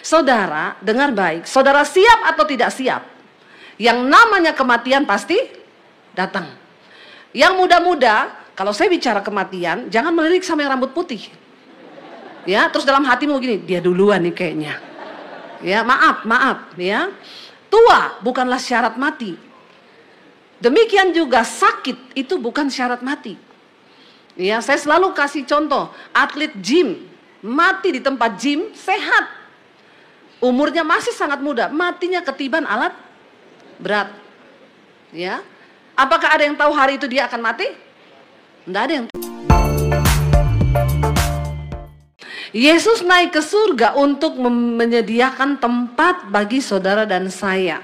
Saudara, dengar baik. Saudara siap atau tidak siap? Yang namanya kematian pasti datang. Yang muda-muda, kalau saya bicara kematian, jangan melirik sama yang rambut putih. Ya, terus dalam hatimu gini, dia duluan nih kayaknya. Ya, maaf, ya. Tua bukanlah syarat mati. Demikian juga sakit itu bukan syarat mati. Ya, saya selalu kasih contoh, atlet gym, mati di tempat gym, sehat. Umurnya masih sangat muda, matinya ketiban alat berat. Ya. Apakah ada yang tahu hari itu dia akan mati? Tidak ada yang tahu. Yesus naik ke surga untuk menyediakan tempat bagi saudara dan saya.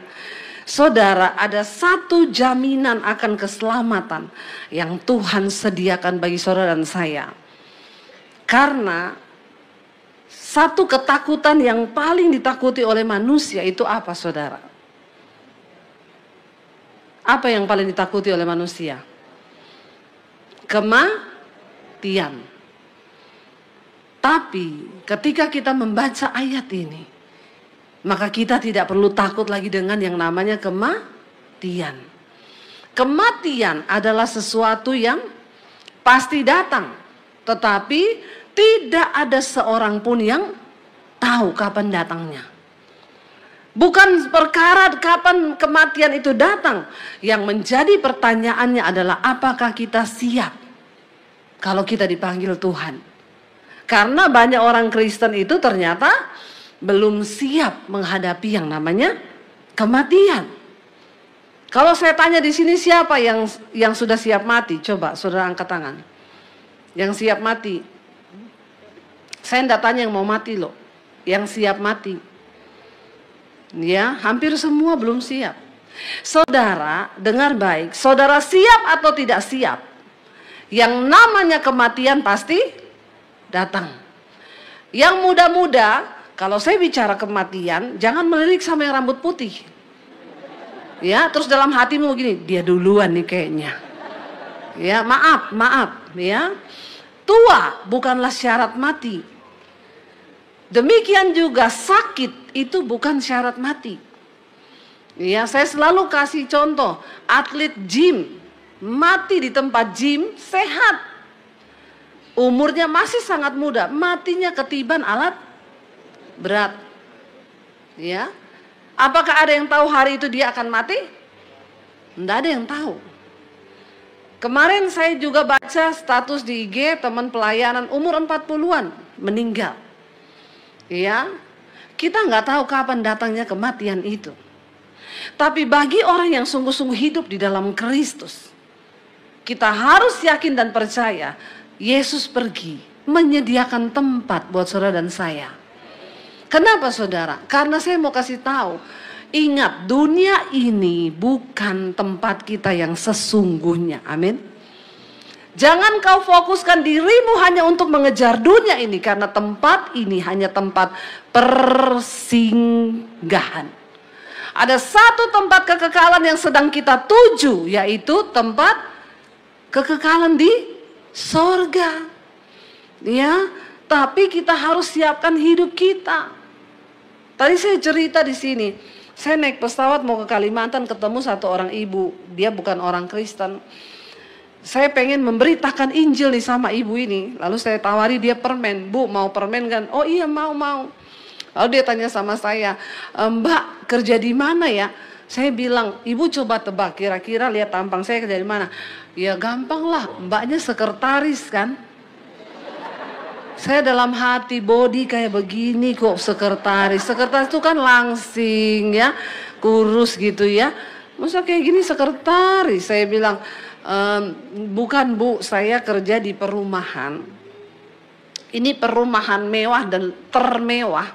Saudara, ada satu jaminan akan keselamatan yang Tuhan sediakan bagi saudara dan saya. Karena satu ketakutan yang paling ditakuti oleh manusia itu apa, saudara? Apa yang paling ditakuti oleh manusia? Kematian. Tapi ketika kita membaca ayat ini, maka kita tidak perlu takut lagi dengan yang namanya kematian. Kematian adalah sesuatu yang pasti datang, tetapi tidak ada seorang pun yang tahu kapan datangnya. Bukan perkara kapan kematian itu datang. Yang menjadi pertanyaannya adalah apakah kita siap kalau kita dipanggil Tuhan. Karena banyak orang Kristen itu ternyata belum siap menghadapi yang namanya kematian. Kalau saya tanya di sini siapa yang sudah siap mati? Coba saudara angkat tangan. Yang siap mati. Saya tidak tanya yang mau mati loh. Yang siap mati. Ya, hampir semua belum siap. Saudara, dengar baik. Saudara siap atau tidak siap? Yang namanya kematian pasti datang. Yang muda-muda, kalau saya bicara kematian, jangan melirik sama yang rambut putih. Ya, terus dalam hatimu gini, dia duluan nih kayaknya. Ya, maaf, ya. Tua bukanlah syarat mati. Demikian juga sakit itu bukan syarat mati. Ya, saya selalu kasih contoh, atlet gym, mati di tempat gym, sehat. Umurnya masih sangat muda, matinya ketiban alat berat. Ya. Apakah ada yang tahu hari itu dia akan mati? Tidak ada yang tahu. Kemarin saya juga baca status di IG teman pelayanan umur 40-an meninggal. Ya. Kita nggak tahu kapan datangnya kematian itu. Tapi bagi orang yang sungguh-sungguh hidup di dalam Kristus, kita harus yakin dan percaya Yesus pergi menyediakan tempat buat saudara dan saya. Kenapa saudara? Karena saya mau kasih tahu, ingat dunia ini bukan tempat kita yang sesungguhnya. Amin. Jangan kau fokuskan dirimu hanya untuk mengejar dunia ini, karena tempat ini hanya tempat persinggahan. Ada satu tempat kekekalan yang sedang kita tuju, yaitu tempat kekekalan di sorga. Ya, tapi kita harus siapkan hidup kita. Tadi saya cerita di sini, saya naik pesawat mau ke Kalimantan, ketemu satu orang ibu, dia bukan orang Kristen. Saya pengen memberitakan Injil nih sama ibu ini, lalu saya tawari dia permen. Bu, mau permen kan? Oh iya, mau. Lalu dia tanya sama saya, Mbak kerja di mana ya? Saya bilang, ibu coba tebak, kira-kira lihat tampang saya kerja di mana? Ya gampang lah, mbaknya sekretaris kan. Saya dalam hati, body kayak begini kok sekretaris. Sekretaris itu kan langsing ya, kurus gitu ya. Masa kayak gini sekretaris? Saya bilang, bukan bu, saya kerja di perumahan. Ini perumahan mewah dan termewah.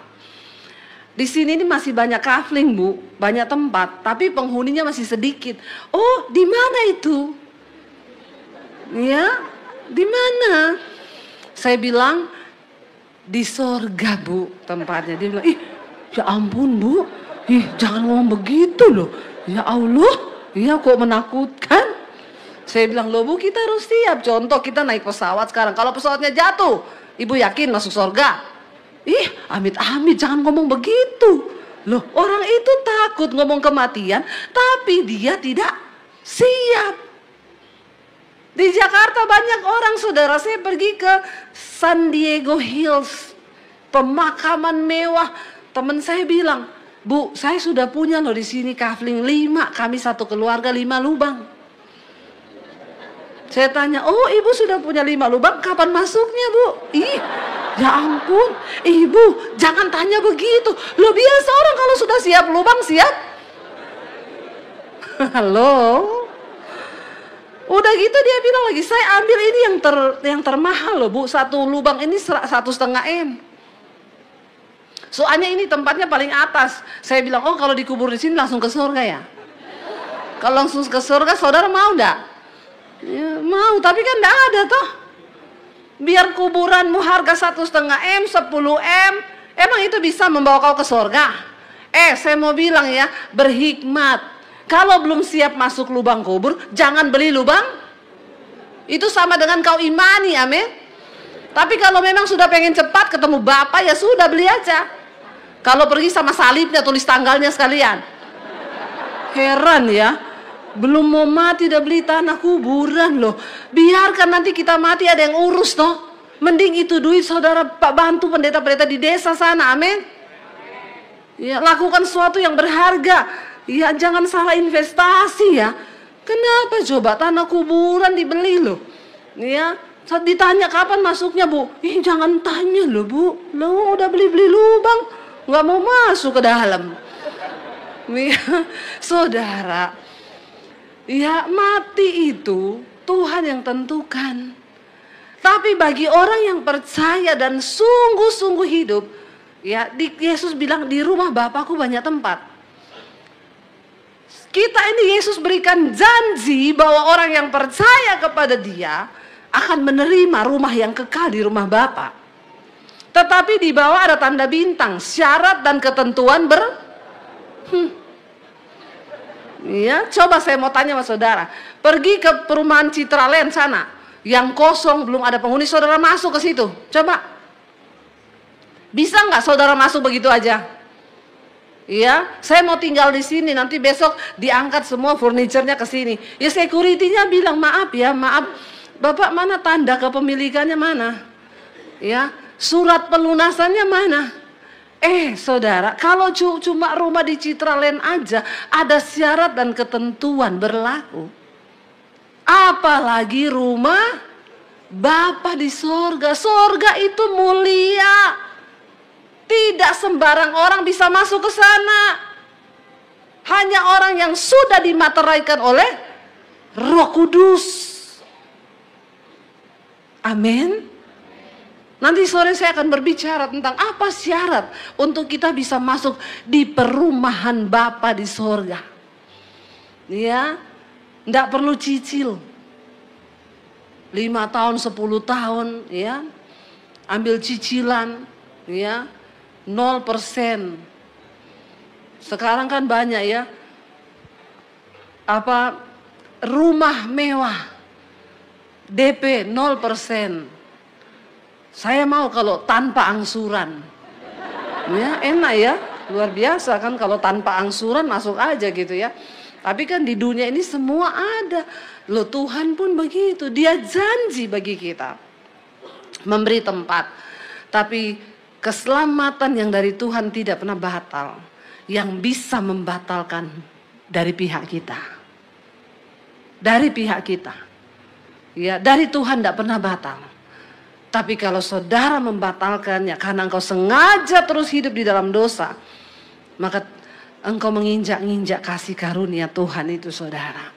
Di sini ini masih banyak kafling bu, banyak tempat, tapi penghuninya masih sedikit. Oh, di mana itu? Ya, di mana? Saya bilang di sorga bu tempatnya. Dia bilang, ih, ya ampun bu, ih jangan ngomong begitu loh. Ya Allah, iya kok menakutkan. Saya bilang, loh bu kita harus siap. Contoh kita naik pesawat sekarang, kalau pesawatnya jatuh, ibu yakin masuk sorga? Ih, amit-amit jangan ngomong begitu. Loh, orang itu takut ngomong kematian, tapi dia tidak siap. Di Jakarta banyak orang, saudara, saya pergi ke San Diego Hills, pemakaman mewah. Teman saya bilang, Bu, saya sudah punya loh di sini kafling 5, kami satu keluarga 5 lubang. Saya tanya, oh ibu sudah punya 5 lubang, kapan masuknya Bu? Ih, ya ampun, ibu jangan tanya begitu. Lo biasa orang kalau sudah siap lubang siap. Halo. Udah gitu dia bilang lagi, saya ambil ini yang termahal loh Bu, satu lubang ini 1,5 M. Soalnya ini tempatnya paling atas. Saya bilang, oh kalau dikubur di sini langsung ke surga ya? Kalau langsung ke surga, saudara mau enggak? Ya, mau, tapi kan enggak ada toh. Biar kuburanmu harga 1,5 M, 10 M, emang itu bisa membawa kau ke surga? Saya mau bilang ya, berhikmat. Kalau belum siap masuk lubang kubur, jangan beli lubang. Itu sama dengan kau imani, amin. Tapi kalau memang sudah pengen cepat ketemu Bapak, ya sudah beli aja. Kalau pergi sama salibnya, tulis tanggalnya sekalian. Heran ya, belum mau mati udah beli tanah kuburan loh. Biarkan nanti kita mati ada yang urus toh. Mending itu duit saudara Pak bantu pendeta-pendeta di desa sana, amin. Ya, lakukan sesuatu yang berharga. Ya, jangan salah investasi ya. Kenapa coba tanah kuburan dibeli loh? Ya, saat ditanya kapan masuknya Bu, jangan tanya loh Bu, lo udah beli lubang, nggak mau masuk ke dalam. Ya, saudara, ya mati itu Tuhan yang tentukan. Tapi bagi orang yang percaya dan sungguh-sungguh hidup, ya Yesus bilang di rumah Bapakku banyak tempat. Kita ini Yesus berikan janji bahwa orang yang percaya kepada Dia akan menerima rumah yang kekal di rumah Bapa. Tetapi di bawah ada tanda bintang, syarat dan ketentuan Ya, coba saya mau tanya sama saudara, pergi ke perumahan Citraland sana, yang kosong belum ada penghuni, saudara masuk ke situ, coba. Bisa nggak saudara masuk begitu aja? Iya, saya mau tinggal di sini, nanti besok diangkat semua furniturnya ke sini. Ya security-nya bilang, maaf ya, maaf. Bapak mana tanda kepemilikannya mana? Ya, surat pelunasannya mana? Saudara, kalau cuma rumah di Citraland aja ada syarat dan ketentuan berlaku. Apalagi rumah Bapa di sorga. Sorga itu mulia. Tidak sembarang orang bisa masuk ke sana. Hanya orang yang sudah dimateraikan oleh Roh Kudus. Amin. Nanti sore saya akan berbicara tentang apa syarat untuk kita bisa masuk di perumahan Bapa di sorga. Ya, enggak perlu cicil. 5 tahun, 10 tahun, ya. Ambil cicilan, ya. 0%. Sekarang kan banyak ya, rumah mewah, DP 0%. Saya mau kalau tanpa angsuran. Ya, enak ya, luar biasa kan kalau tanpa angsuran masuk aja gitu ya. Tapi kan di dunia ini semua ada. Loh, Tuhan pun begitu, Dia janji bagi kita memberi tempat. Tapi keselamatan yang dari Tuhan tidak pernah batal. Yang bisa membatalkan dari pihak kita. Dari pihak kita. Ya, dari Tuhan tidak pernah batal. Tapi kalau saudara membatalkannya karena engkau sengaja terus hidup di dalam dosa, maka engkau menginjak-injak kasih karunia Tuhan itu, saudara.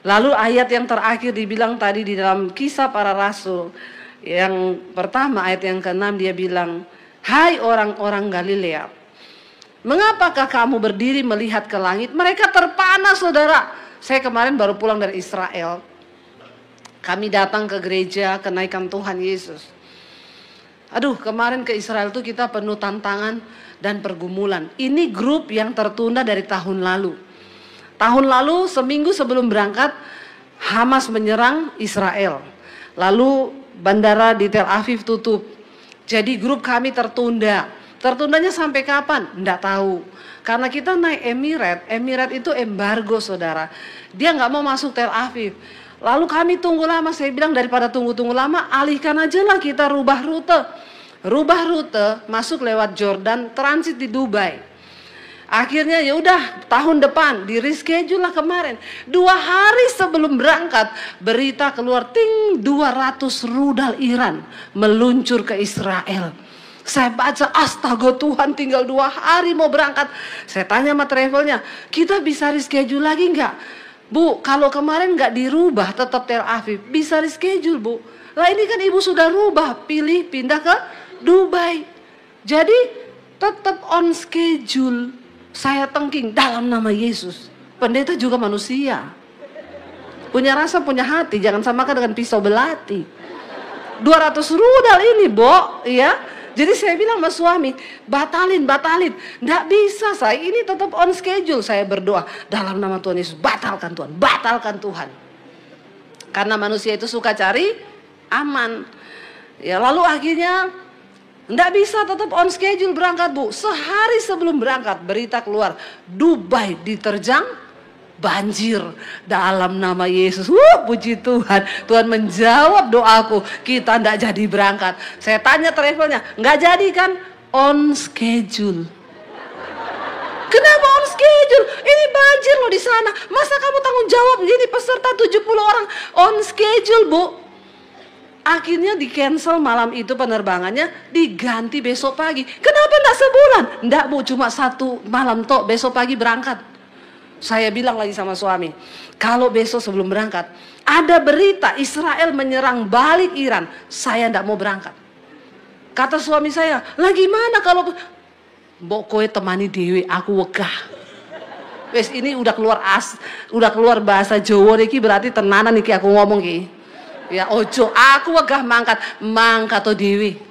Lalu ayat yang terakhir dibilang tadi di dalam Kisah Para Rasul. Yang pertama ayat yang ke-6 dia bilang, hai orang-orang Galilea, mengapakah kamu berdiri melihat ke langit? Mereka terpana, saudara. Saya kemarin baru pulang dari Israel. Kami datang ke gereja kenaikan Tuhan Yesus. Aduh, kemarin ke Israel tuh kita penuh tantangan dan pergumulan. Ini grup yang tertunda dari tahun lalu. Tahun lalu seminggu sebelum berangkat, Hamas menyerang Israel. Lalu bandara di Tel Aviv tutup. Jadi grup kami tertunda. Tertundanya sampai kapan? Enggak tahu. Karena kita naik Emirat itu embargo saudara. Dia nggak mau masuk Tel Aviv. Lalu kami tunggu lama, saya bilang daripada tunggu-tunggu lama, alihkan aja lah kita rubah rute. Rubah rute, masuk lewat Jordan, transit di Dubai. Akhirnya ya udah tahun depan di reschedule lah kemarin. 2 hari sebelum berangkat berita keluar 200 rudal Iran meluncur ke Israel. Saya baca astaga Tuhan tinggal 2 hari mau berangkat. Saya tanya sama travelnya, kita bisa reschedule lagi nggak? Bu, kalau kemarin nggak dirubah tetap Tel Aviv, bisa reschedule bu. Lah ini kan ibu sudah rubah, pilih pindah ke Dubai. Jadi tetap on schedule. Saya tengking dalam nama Yesus. Pendeta juga manusia. Punya rasa, punya hati, jangan samakan dengan pisau belati. 200 rudal ini, Bo, ya. Jadi saya bilang sama suami, batalin. Nggak bisa saya, ini tetap on schedule. Saya berdoa, dalam nama Tuhan Yesus, batalkan Tuhan. Karena manusia itu suka cari aman. Ya lalu akhirnya, nggak bisa tetap on schedule berangkat bu. Sehari sebelum berangkat, berita keluar, Dubai diterjang banjir dalam nama Yesus. Puji Tuhan, Tuhan menjawab doaku. Kita nggak jadi berangkat. Saya tanya travelnya, nggak jadi kan? On schedule. Kenapa on schedule? Ini banjir loh di sana. Masa kamu tanggung jawab? Ini peserta 70 orang on schedule bu. Akhirnya di cancel malam itu penerbangannya, diganti besok pagi. Kenapa nggak sebulan? Nggak bu, cuma 1 malam toh, besok pagi berangkat. Saya bilang lagi sama suami, kalau besok sebelum berangkat ada berita Israel menyerang balik Iran, saya nggak mau berangkat. Kata suami saya, lah gimana kalau mbok kowe temani dewe, aku wegah. Wes ini udah keluar bahasa Jawa niki, berarti tenanan niki aku ngomong ki. Ya ojo, aku wegah mangkat to dewe.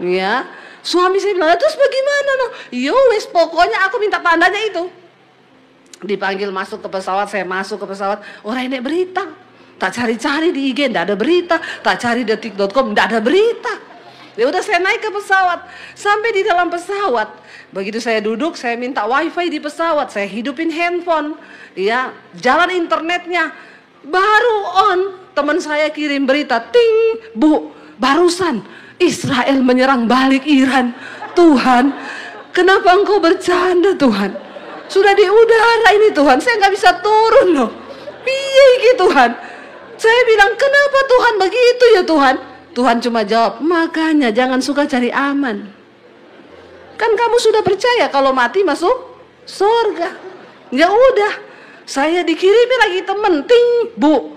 Ya, suami saya bilang, terus bagaimana no? Yo wes pokoknya aku minta tandanya itu. Dipanggil masuk ke pesawat, saya masuk ke pesawat, orang ini berita. Tak cari-cari di IG, enggak ada berita. Tak cari detik.com, enggak ada berita. Ya udah saya naik ke pesawat. Sampai di dalam pesawat, begitu saya duduk, saya minta wifi di pesawat. Saya hidupin handphone, ya, jalan internetnya. Baru on, teman saya kirim berita, ting, bu, barusan Israel menyerang balik Iran. Tuhan, kenapa engkau bercanda Tuhan? Sudah di udara ini Tuhan, saya nggak bisa turun loh. Piye gitu Tuhan? Saya bilang, kenapa Tuhan begitu ya Tuhan? Tuhan cuma jawab, makanya jangan suka cari aman. Kan kamu sudah percaya kalau mati masuk surga. Ya udah, saya dikirimi lagi temen, ting, bu.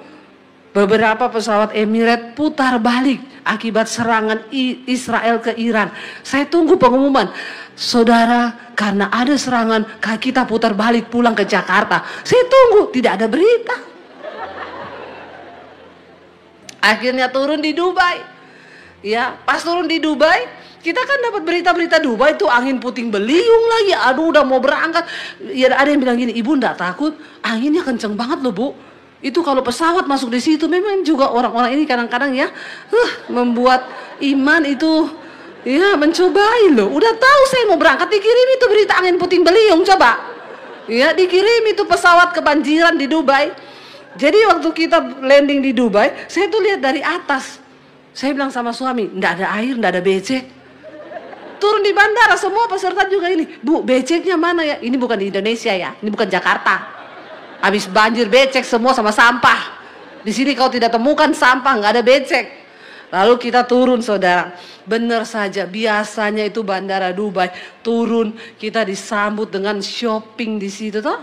Beberapa pesawat Emirat putar balik akibat serangan Israel ke Iran. Saya tunggu pengumuman. Saudara, karena ada serangan, kita putar balik pulang ke Jakarta. Saya tunggu, tidak ada berita. Akhirnya turun di Dubai. Ya, pas turun di Dubai, kita kan dapat berita-berita Dubai itu angin puting beliung lagi. Aduh, udah mau berangkat. Ya, ada yang bilang gini, ibu enggak takut? Anginnya kenceng banget loh bu. Itu kalau pesawat masuk di situ, memang juga orang-orang ini kadang-kadang ya, membuat iman itu. Ya mencobai loh, udah tahu saya mau berangkat dikirim itu berita angin puting beliung coba. Ya dikirim itu pesawat kebanjiran di Dubai. Jadi waktu kita landing di Dubai, saya tuh lihat dari atas. Saya bilang sama suami, nggak ada air, nggak ada becek. Turun di bandara semua peserta juga ini, bu beceknya mana ya? Ini bukan di Indonesia ya, ini bukan Jakarta. Habis banjir becek semua sama sampah. Di sini kau tidak temukan sampah, nggak ada becek. Lalu kita turun saudara, benar saja biasanya itu bandara Dubai turun kita disambut dengan shopping di situ toh.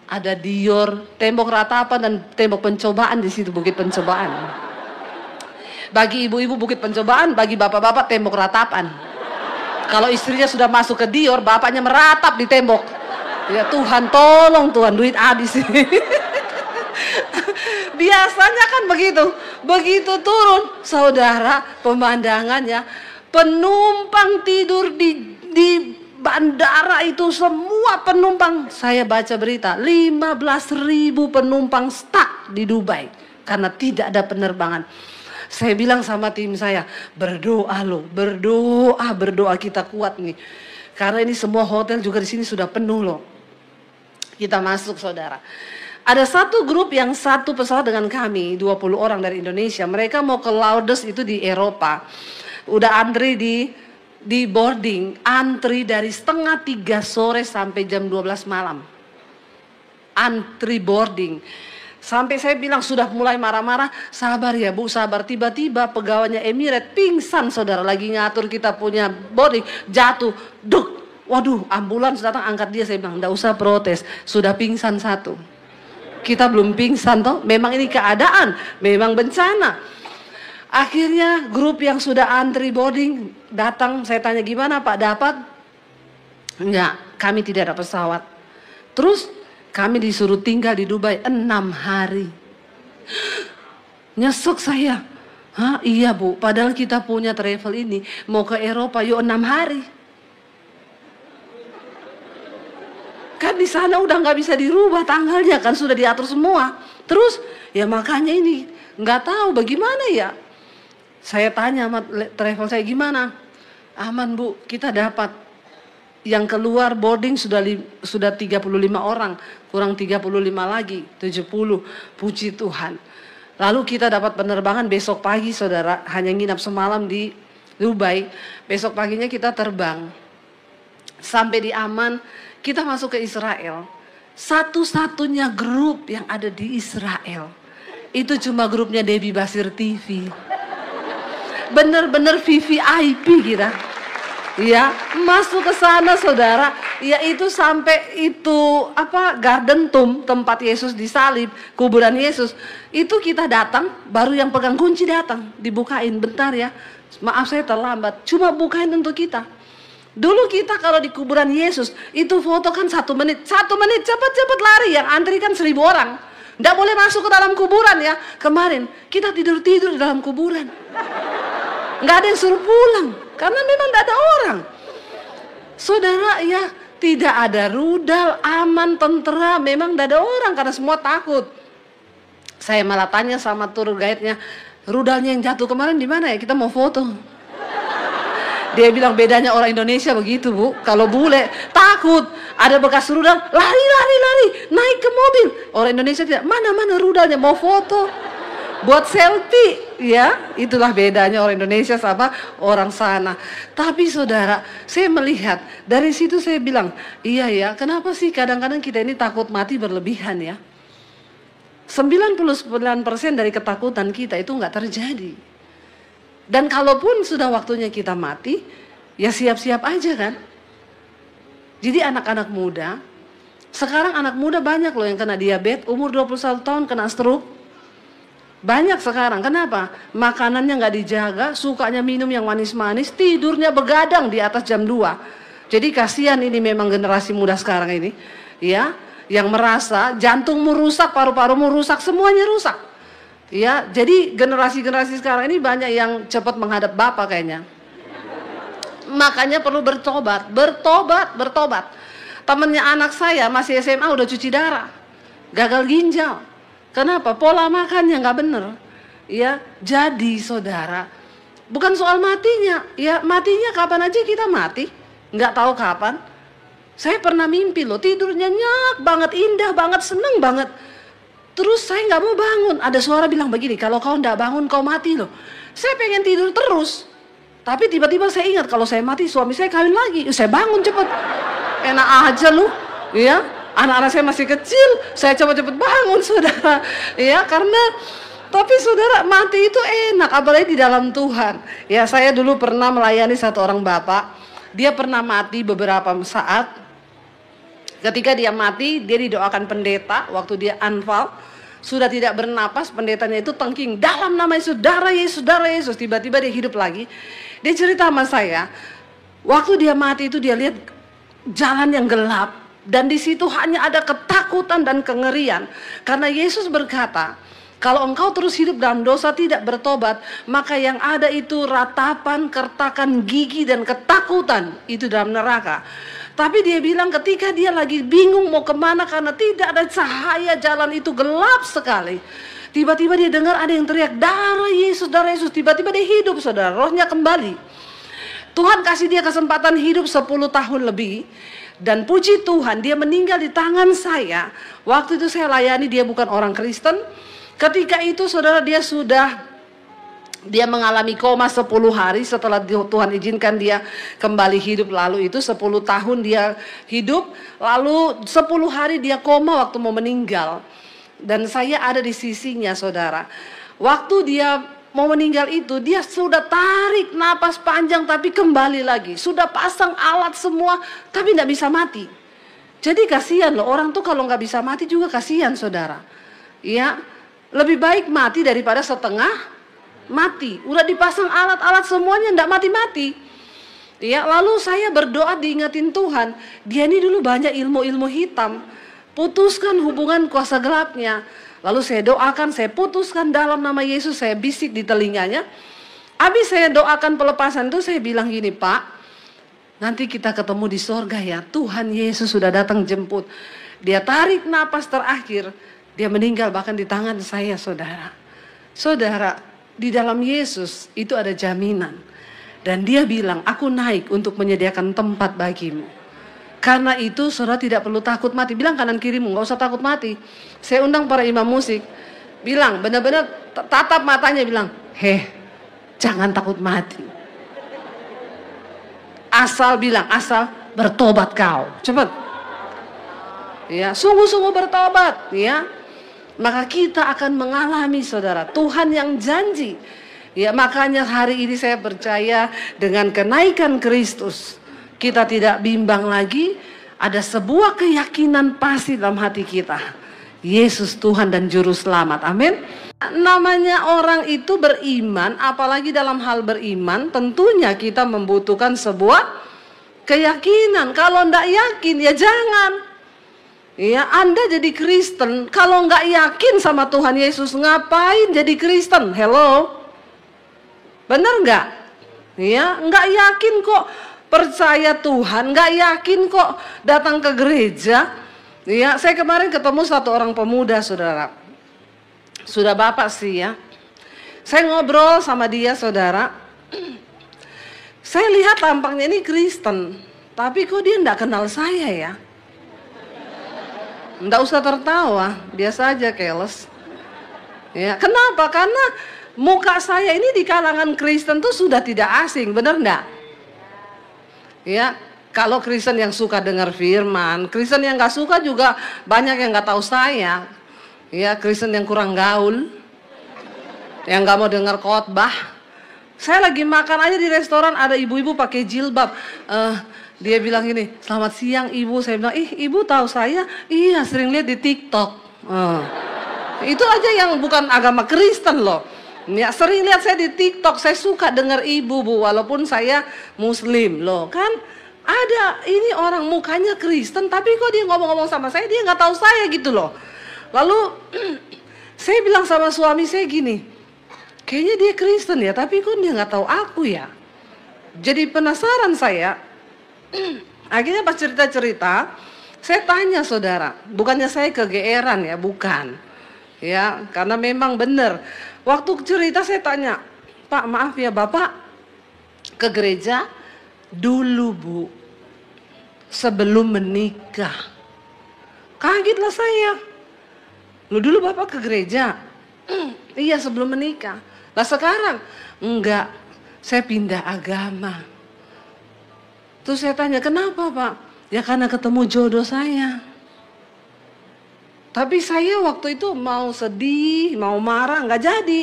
Ada Dior, tembok ratapan dan tembok pencobaan di situ, bukit pencobaan. Bagi ibu-ibu bukit pencobaan, bagi bapak-bapak tembok ratapan. Kalau istrinya sudah masuk ke Dior, bapaknya meratap di tembok. Ya Tuhan tolong Tuhan, duit habis. Biasanya kan begitu turun saudara, pemandangannya penumpang tidur di bandara itu semua penumpang. Saya baca berita 15.000 penumpang stuck di Dubai karena tidak ada penerbangan. Saya bilang sama tim saya, berdoa loh, berdoa kita kuat nih. Karena ini semua hotel juga di sini sudah penuh loh. Kita masuk saudara. Ada satu grup yang satu pesawat dengan kami, 20 orang dari Indonesia. Mereka mau ke Lourdes itu di Eropa. Udah antri di boarding, antri dari 2:30 sore sampai jam 12 malam. Antri boarding. Sampai saya bilang sudah mulai marah-marah, sabar ya Bu, sabar. Tiba-tiba pegawainya Emirates pingsan saudara, lagi ngatur kita punya boarding, jatuh, duk. Waduh, ambulans datang angkat dia. Saya bilang, enggak usah protes, sudah pingsan satu. Kita belum pingsan toh, memang ini keadaan, memang bencana. Akhirnya grup yang sudah antri boarding datang, saya tanya gimana Pak, dapat? Enggak, kami tidak ada pesawat. Terus kami disuruh tinggal di Dubai 6 hari. Nyesek saya. Hah, iya Bu, padahal kita punya travel ini mau ke Eropa yuk 6 hari. Kan di sana udah nggak bisa dirubah tanggalnya, kan sudah diatur semua. Terus ya makanya ini nggak tahu bagaimana ya. Saya tanya sama travel saya, gimana? Aman Bu, kita dapat. Yang keluar boarding sudah 35 orang, kurang 35 lagi, 70, puji Tuhan. Lalu kita dapat penerbangan besok pagi saudara, hanya nginap semalam di Dubai. Besok paginya kita terbang. Sampai di Amman, kita masuk ke Israel. Satu-satunya grup yang ada di Israel, itu cuma grupnya Debbie Basir TV. Bener-bener VVIP kita. Ya, masuk ke sana saudara, ya itu sampai itu Garden Tomb, tempat Yesus disalib, kuburan Yesus. Itu kita datang, baru yang pegang kunci datang, dibukain bentar ya. Maaf saya terlambat, cuma bukain untuk kita. Dulu kita kalau di kuburan Yesus, itu foto kan 1 menit, cepat-cepat lari, yang antri kan 1000 orang. Nggak boleh masuk ke dalam kuburan ya. Kemarin kita tidur-tidur di dalam kuburan. Nggak ada yang suruh pulang, karena memang nggak ada orang. Saudara ya, tidak ada rudal, aman, tentera, memang nggak ada orang karena semua takut. Saya malah tanya sama tour guide-nya, rudalnya yang jatuh kemarin di mana ya? Kita mau foto. Dia bilang bedanya orang Indonesia begitu Bu, kalau bule takut, ada bekas rudal, lari, naik ke mobil. Orang Indonesia tidak, mana rudalnya, mau foto. Buat selfie, ya itulah bedanya orang Indonesia sama orang sana. Tapi saudara, saya melihat dari situ saya bilang, iya ya, kenapa sih kadang-kadang kita ini takut mati berlebihan ya? 99% dari ketakutan kita itu nggak terjadi. Dan kalaupun sudah waktunya kita mati, ya siap-siap aja kan. Jadi anak-anak muda, sekarang anak muda banyak loh yang kena diabetes, umur 21 tahun kena stroke. Banyak sekarang, kenapa? Makanannya nggak dijaga, sukanya minum yang manis-manis, tidurnya begadang di atas jam 2. Jadi kasihan ini memang generasi muda sekarang ini, ya, yang merasa jantungmu rusak, paru-parumu rusak, semuanya rusak. Ya, jadi generasi-generasi sekarang ini banyak yang cepat menghadap Bapa kayaknya. Makanya perlu bertobat. Temennya anak saya masih SMA udah cuci darah, gagal ginjal. Kenapa? Pola makannya nggak bener. Ya, jadi saudara, bukan soal matinya. Ya, matinya kapan aja kita mati, nggak tahu kapan. Saya pernah mimpi loh, tidurnya nyenyak banget, indah banget, seneng banget. Terus saya nggak mau bangun. Ada suara bilang begini, kalau kau nggak bangun kau mati loh. Saya pengen tidur terus. Tapi tiba-tiba saya ingat kalau saya mati suami saya kawin lagi. Saya bangun cepet. Enak aja lu, ya. Anak-anak saya masih kecil, saya cepet-cepet bangun saudara. Ya karena, tapi saudara mati itu enak, apalagi di dalam Tuhan. Ya saya dulu pernah melayani satu orang bapak. Dia pernah mati beberapa saat. Ketika dia mati, dia didoakan pendeta waktu dia anfal. Sudah tidak bernapas, pendetanya itu tengking, dalam nama Yesus, darah Yesus. Tiba-tiba dia hidup lagi. Dia cerita sama saya, waktu dia mati itu dia lihat jalan yang gelap. Dan di situ hanya ada ketakutan dan kengerian. Karena Yesus berkata, kalau engkau terus hidup dalam dosa tidak bertobat, maka yang ada itu ratapan, kertakan gigi dan ketakutan itu dalam neraka. Tapi dia bilang ketika dia lagi bingung mau kemana karena tidak ada cahaya, jalan itu gelap sekali. Tiba-tiba dia dengar ada yang teriak, darah Yesus, darah Yesus. Tiba-tiba dia hidup, saudara, rohnya kembali. Tuhan kasih dia kesempatan hidup 10 tahun lebih. Dan puji Tuhan, dia meninggal di tangan saya. Waktu itu saya layani, dia bukan orang Kristen. Ketika itu saudara, dia mengalami koma 10 hari setelah Tuhan izinkan dia kembali hidup. Lalu itu 10 tahun dia hidup, lalu 10 hari dia koma waktu mau meninggal. Dan saya ada di sisinya, saudara. Waktu dia mau meninggal itu, dia sudah tarik napas panjang tapi kembali lagi. Sudah pasang alat semua tapi tidak bisa mati. Jadi kasihan loh, orang tuh kalau nggak bisa mati juga kasihan, saudara. Ya, lebih baik mati daripada setengah mati. Udah dipasang alat-alat semuanya ndak mati-mati. Ya, lalu saya berdoa diingetin Tuhan, dia ini dulu banyak ilmu-ilmu hitam. Putuskan hubungan kuasa gelapnya. Lalu saya doakan, saya putuskan dalam nama Yesus, saya bisik di telinganya. Habis saya doakan pelepasan itu, saya bilang gini, Pak, nanti kita ketemu di sorga ya. Tuhan Yesus sudah datang jemput. Dia tarik napas terakhir, dia meninggal bahkan di tangan saya, saudara. Saudara, di dalam Yesus itu ada jaminan. Dan dia bilang, aku naik untuk menyediakan tempat bagimu. Karena itu saudara tidak perlu takut mati. Bilang kanan kirimu, gak usah takut mati. Saya undang para imam musik. Bilang, benar-benar tatap matanya, bilang, jangan takut mati. Asal bertobat kau. Cepat. Ya, sungguh-sungguh bertobat. Ya, maka kita akan mengalami, saudara, Tuhan yang janji. Ya, makanya hari ini saya percaya dengan kenaikan Kristus, kita tidak bimbang lagi, ada sebuah keyakinan pasti dalam hati kita. Yesus Tuhan dan Juru Selamat, amin. Namanya orang itu beriman, apalagi dalam hal beriman, tentunya kita membutuhkan sebuah keyakinan. Kalau tidak yakin, ya jangan. Ya, Anda jadi Kristen, kalau nggak yakin sama Tuhan Yesus, ngapain jadi Kristen? Hello, benar nggak? Ya, nggak yakin kok percaya Tuhan, nggak yakin kok datang ke gereja. Ya, saya kemarin ketemu satu orang pemuda, saudara. Sudah bapak sih ya. Saya ngobrol sama dia, saudara. Saya lihat tampaknya ini Kristen, tapi kok dia nggak kenal saya ya? Nggak usah tertawa, biasa aja, keles. Ya, kenapa? Karena muka saya ini di kalangan Kristen tuh sudah tidak asing, benar nggak? Ya, kalau Kristen yang suka dengar firman, Kristen yang nggak suka juga banyak yang nggak tahu saya. Ya, Kristen yang kurang gaul, yang nggak mau dengar khotbah. Saya lagi makan aja di restoran, ada ibu-ibu pakai jilbab. Dia bilang gini, selamat siang ibu. Saya bilang, ibu tahu saya? Iya, sering lihat di TikTok. Itu aja yang bukan agama Kristen loh. Ya, sering lihat saya di TikTok, saya suka dengar ibu, Bu, walaupun saya Muslim loh. Kan ada ini orang mukanya Kristen, tapi kok dia ngomong-ngomong sama saya, dia nggak tahu saya gitu loh. Lalu saya bilang sama suami saya gini, kayaknya dia Kristen ya, tapi kok dia nggak tahu aku ya. Jadi penasaran saya. Akhirnya pas cerita-cerita, saya tanya, saudara, bukannya saya kegeeran ya, bukan. Ya, karena memang benar. Waktu cerita saya tanya, Pak, maaf ya, Bapak ke gereja dulu, Bu, sebelum menikah. Kagetlah saya. Lu dulu Bapak ke gereja? Iya, sebelum menikah. Lah sekarang? Enggak, saya pindah agama. Terus saya tanya, kenapa Pak? Ya karena ketemu jodoh saya. Tapi saya waktu itu mau sedih, mau marah, nggak jadi.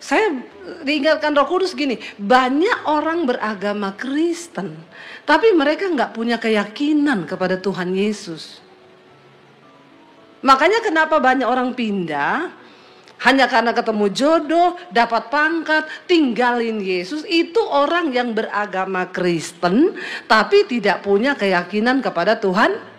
Saya diingatkan Roh Kudus gini, banyak orang beragama Kristen, tapi mereka nggak punya keyakinan kepada Tuhan Yesus. Makanya kenapa banyak orang pindah? Hanya karena ketemu jodoh, dapat pangkat, tinggalin Yesus. Itu orang yang beragama Kristen, tapi tidak punya keyakinan kepada Tuhan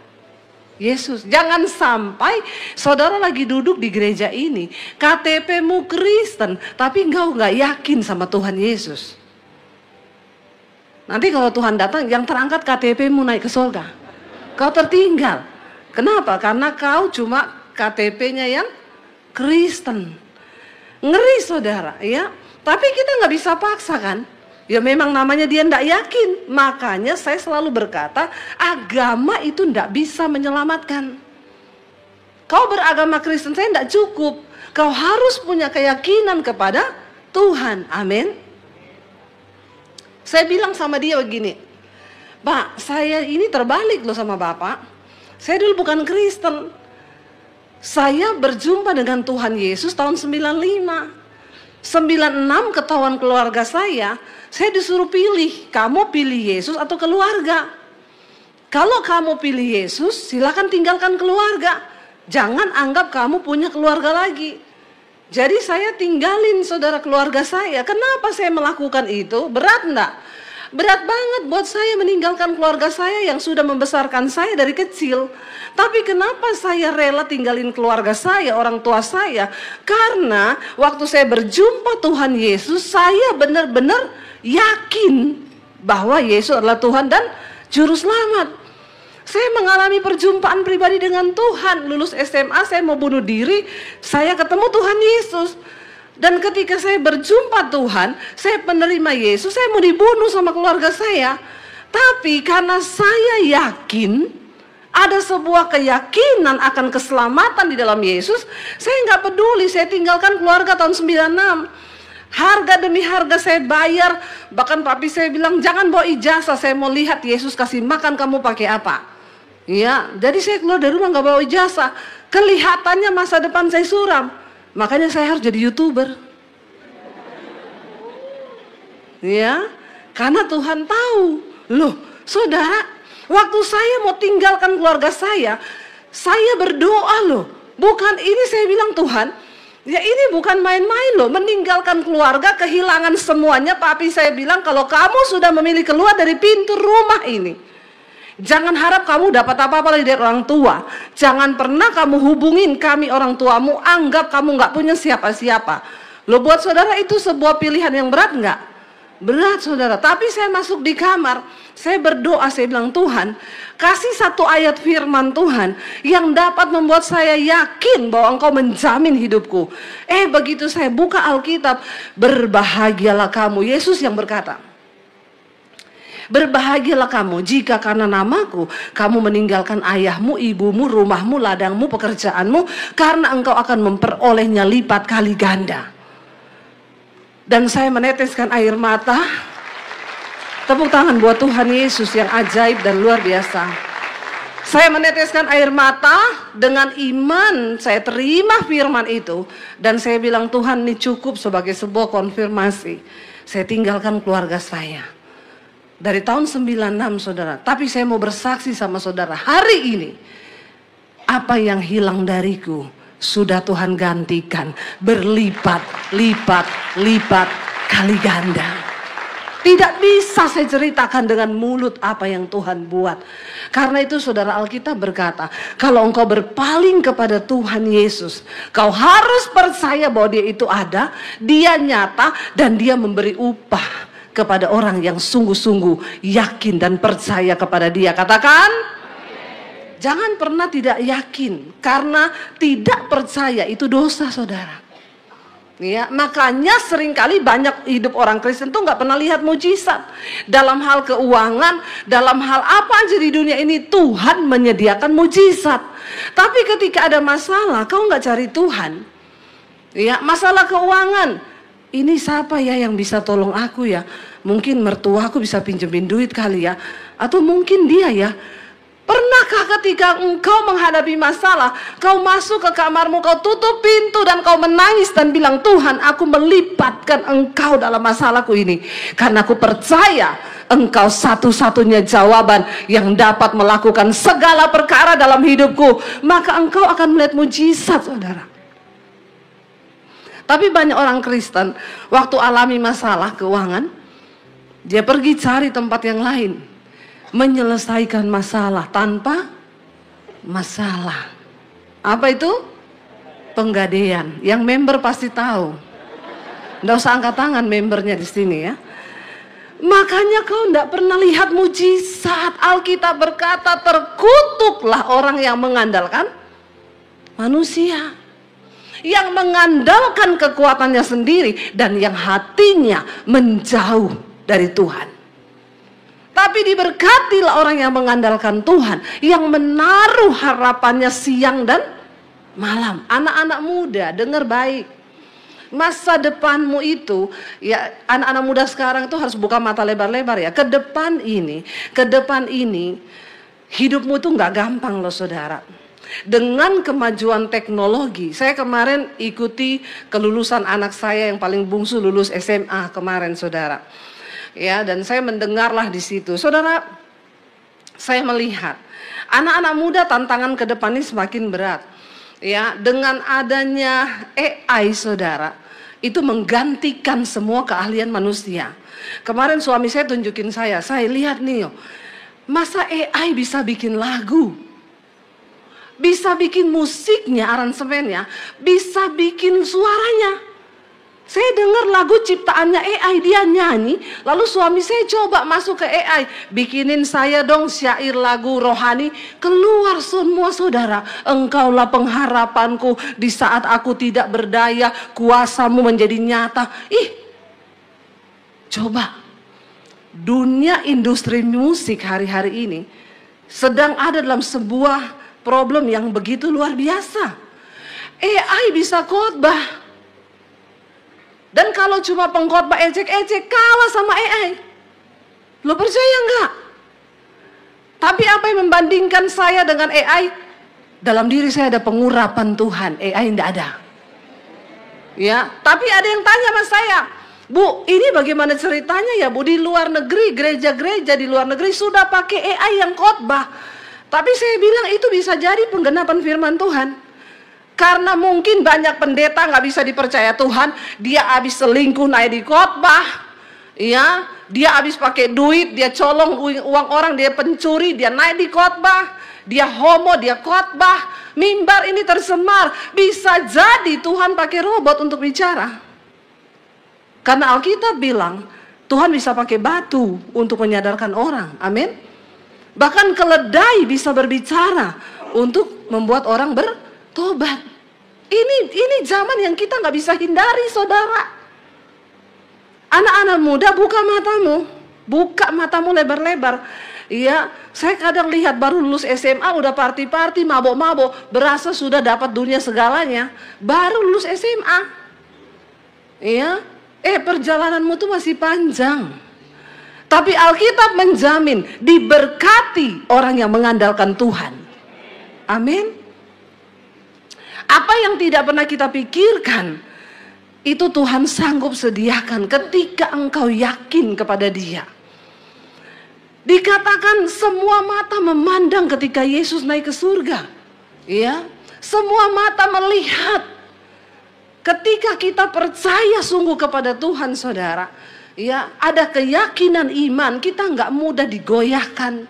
Yesus. Jangan sampai saudara lagi duduk di gereja ini, KTP-mu Kristen, tapi engkau nggak yakin sama Tuhan Yesus. Nanti kalau Tuhan datang, yang terangkat KTP-mu naik ke surga. Kau tertinggal. Kenapa? Karena kau cuma KTP-nya yang Kristen. Ngeri saudara ya. Tapi kita nggak bisa paksa kan. Ya memang namanya dia tidak yakin. Makanya saya selalu berkata, agama itu tidak bisa menyelamatkan. Kau beragama Kristen saya tidak cukup. Kau harus punya keyakinan kepada Tuhan. Amin. Saya bilang sama dia begini, Pak, saya ini terbalik loh sama Bapak. Saya dulu bukan Kristen. Saya berjumpa dengan Tuhan Yesus tahun 95. 96 ketahuan keluarga saya disuruh pilih, kamu pilih Yesus atau keluarga. Kalau kamu pilih Yesus, silakan tinggalkan keluarga. Jangan anggap kamu punya keluarga lagi. Jadi saya tinggalin saudara keluarga saya. Kenapa saya melakukan itu? Berat enggak? Berat banget buat saya meninggalkan keluarga saya yang sudah membesarkan saya dari kecil. Tapi kenapa saya rela tinggalin keluarga saya, orang tua saya? Karena waktu saya berjumpa Tuhan Yesus, saya benar-benar yakin bahwa Yesus adalah Tuhan dan Juru Selamat. Saya mengalami perjumpaan pribadi dengan Tuhan. Lulus SMA, saya mau bunuh diri, saya ketemu Tuhan Yesus. Dan ketika saya berjumpa Tuhan, saya menerima Yesus, saya mau dibunuh sama keluarga saya. Tapi karena saya yakin, ada sebuah keyakinan akan keselamatan di dalam Yesus, saya nggak peduli, saya tinggalkan keluarga tahun 96. Harga demi harga saya bayar, bahkan papi saya bilang, jangan bawa ijazah, saya mau lihat Yesus kasih makan kamu pakai apa. Ya, jadi saya keluar dari rumah nggak bawa ijazah. Kelihatannya masa depan saya suram. Makanya saya harus jadi YouTuber. Ya, karena Tuhan tahu. Loh, saudara, waktu saya mau tinggalkan keluarga saya berdoa loh. Bukan ini saya bilang Tuhan, ya ini bukan main-main loh. Meninggalkan keluarga, kehilangan semuanya. Papi saya bilang kalau kamu sudah memilih keluar dari pintu rumah ini, jangan harap kamu dapat apa-apa lagi dari orang tua. Jangan pernah kamu hubungin kami orang tuamu, anggap kamu nggak punya siapa-siapa. Loh, buat saudara itu sebuah pilihan yang berat nggak? Berat saudara. Tapi saya masuk di kamar, saya berdoa, saya bilang Tuhan, kasih satu ayat firman Tuhan yang dapat membuat saya yakin bahwa Engkau menjamin hidupku. Begitu saya buka Alkitab, berbahagialah kamu. Yesus yang berkata, berbahagialah kamu jika karena namaku kamu meninggalkan ayahmu, ibumu, rumahmu, ladangmu, pekerjaanmu, karena engkau akan memperolehnya lipat kali ganda. Dan saya meneteskan air mata. Tepuk tangan buat Tuhan Yesus yang ajaib dan luar biasa. Saya meneteskan air mata dengan iman, saya terima firman itu. Dan saya bilang Tuhan, ini cukup sebagai sebuah konfirmasi. Saya tinggalkan keluarga saya. Dari tahun 96 saudara. Tapi saya mau bersaksi sama saudara, hari ini apa yang hilang dariku sudah Tuhan gantikan berlipat-lipat kali ganda. Tidak bisa saya ceritakan dengan mulut apa yang Tuhan buat. Karena itu saudara, Alkitab berkata, kalau engkau berpaling kepada Tuhan Yesus, kau harus percaya bahwa dia itu ada, dia nyata, dan dia memberi upah kepada orang yang sungguh-sungguh yakin dan percaya kepada dia. Katakan, jangan pernah tidak yakin, karena tidak percaya itu dosa saudara. Ya, makanya seringkali banyak hidup orang Kristen tuh nggak pernah lihat mujizat. Dalam hal keuangan, dalam hal apa aja di dunia ini Tuhan menyediakan mujizat. Tapi ketika ada masalah, kau nggak cari Tuhan. Ya, masalah keuangan, ini siapa ya yang bisa tolong aku ya? Mungkin mertuaku bisa pinjemin duit kali ya, atau mungkin dia ya. Pernahkah ketika engkau menghadapi masalah, kau masuk ke kamarmu, kau tutup pintu dan kau menangis dan bilang, Tuhan, aku melipatkan engkau dalam masalahku ini, karena aku percaya engkau satu-satunya jawaban yang dapat melakukan segala perkara dalam hidupku. Maka engkau akan melihat mujizat saudara. Tapi banyak orang Kristen waktu alami masalah keuangan, dia pergi cari tempat yang lain, menyelesaikan masalah tanpa masalah. Apa itu? Penggadaian. Yang member pasti tahu. Nggak usah angkat tangan membernya di sini ya. Makanya kau nggak pernah lihat mujizat. Alkitab berkata, terkutuklah orang yang mengandalkan manusia. yang mengandalkan kekuatannya sendiri dan yang hatinya menjauh dari Tuhan. Tapi diberkatilah orang yang mengandalkan Tuhan, yang menaruh harapannya siang dan malam. Anak-anak muda, dengar baik. Masa depanmu itu, ya anak-anak muda sekarang itu harus buka mata lebar-lebar ya. Ke depan ini, hidupmu itu nggak gampang loh saudara. Dengan kemajuan teknologi, saya kemarin ikuti kelulusan anak saya yang paling bungsu lulus SMA kemarin saudara. Ya, dan saya mendengarlah di situ. Saudara, saya melihat anak-anak muda tantangan ke depan ini semakin berat. Ya, dengan adanya AI saudara, itu menggantikan semua keahlian manusia. Kemarin suami saya tunjukin saya lihat nih, masa AI bisa bikin lagu? Bisa bikin musiknya, aransemennya, bisa bikin suaranya. Saya dengar lagu ciptaannya AI, dia nyanyi, lalu suami saya coba masuk ke AI, bikinin saya dong syair lagu rohani, keluar semua saudara. Engkaulah pengharapanku di saat aku tidak berdaya, kuasamu menjadi nyata. Coba, dunia industri musik hari-hari ini sedang ada dalam sebuah problem yang begitu luar biasa. AI bisa khotbah. Dan kalau cuma pengkhotbah ecek-ecek, kalah sama AI. Lo percaya enggak? Tapi apa yang membandingkan saya dengan AI? Dalam diri saya ada pengurapan Tuhan, AI enggak ada. Ya, tapi ada yang tanya sama saya, Bu, ini bagaimana ceritanya ya Bu? Di luar negeri, gereja-gereja di luar negeri sudah pakai AI yang khotbah. Tapi saya bilang itu bisa jadi penggenapan firman Tuhan. Karena mungkin banyak pendeta nggak bisa dipercaya Tuhan, dia habis selingkuh naik di khotbah, ya, dia habis pakai duit, dia colong uang orang, dia pencuri, dia naik di khotbah, dia homo, dia khotbah, mimbar ini tersemar. Bisa jadi Tuhan pakai robot untuk bicara. Karena Alkitab bilang Tuhan bisa pakai batu untuk menyadarkan orang, amin. Bahkan keledai bisa berbicara untuk membuat orang bertobat. Ini zaman yang kita nggak bisa hindari, saudara. Anak-anak muda, buka matamu lebar-lebar. Iya, saya kadang lihat baru lulus SMA udah party-party, mabok-mabok, berasa sudah dapat dunia segalanya. Baru lulus SMA. Iya, perjalananmu tuh masih panjang. Tapi Alkitab menjamin diberkati orang yang mengandalkan Tuhan. Amin. Apa yang tidak pernah kita pikirkan, itu Tuhan sanggup sediakan ketika engkau yakin kepada Dia. Dikatakan semua mata memandang ketika Yesus naik ke surga. Ya, semua mata melihat. Ketika kita percaya sungguh kepada Tuhan, saudara, ya, ada keyakinan iman, kita nggak mudah digoyahkan.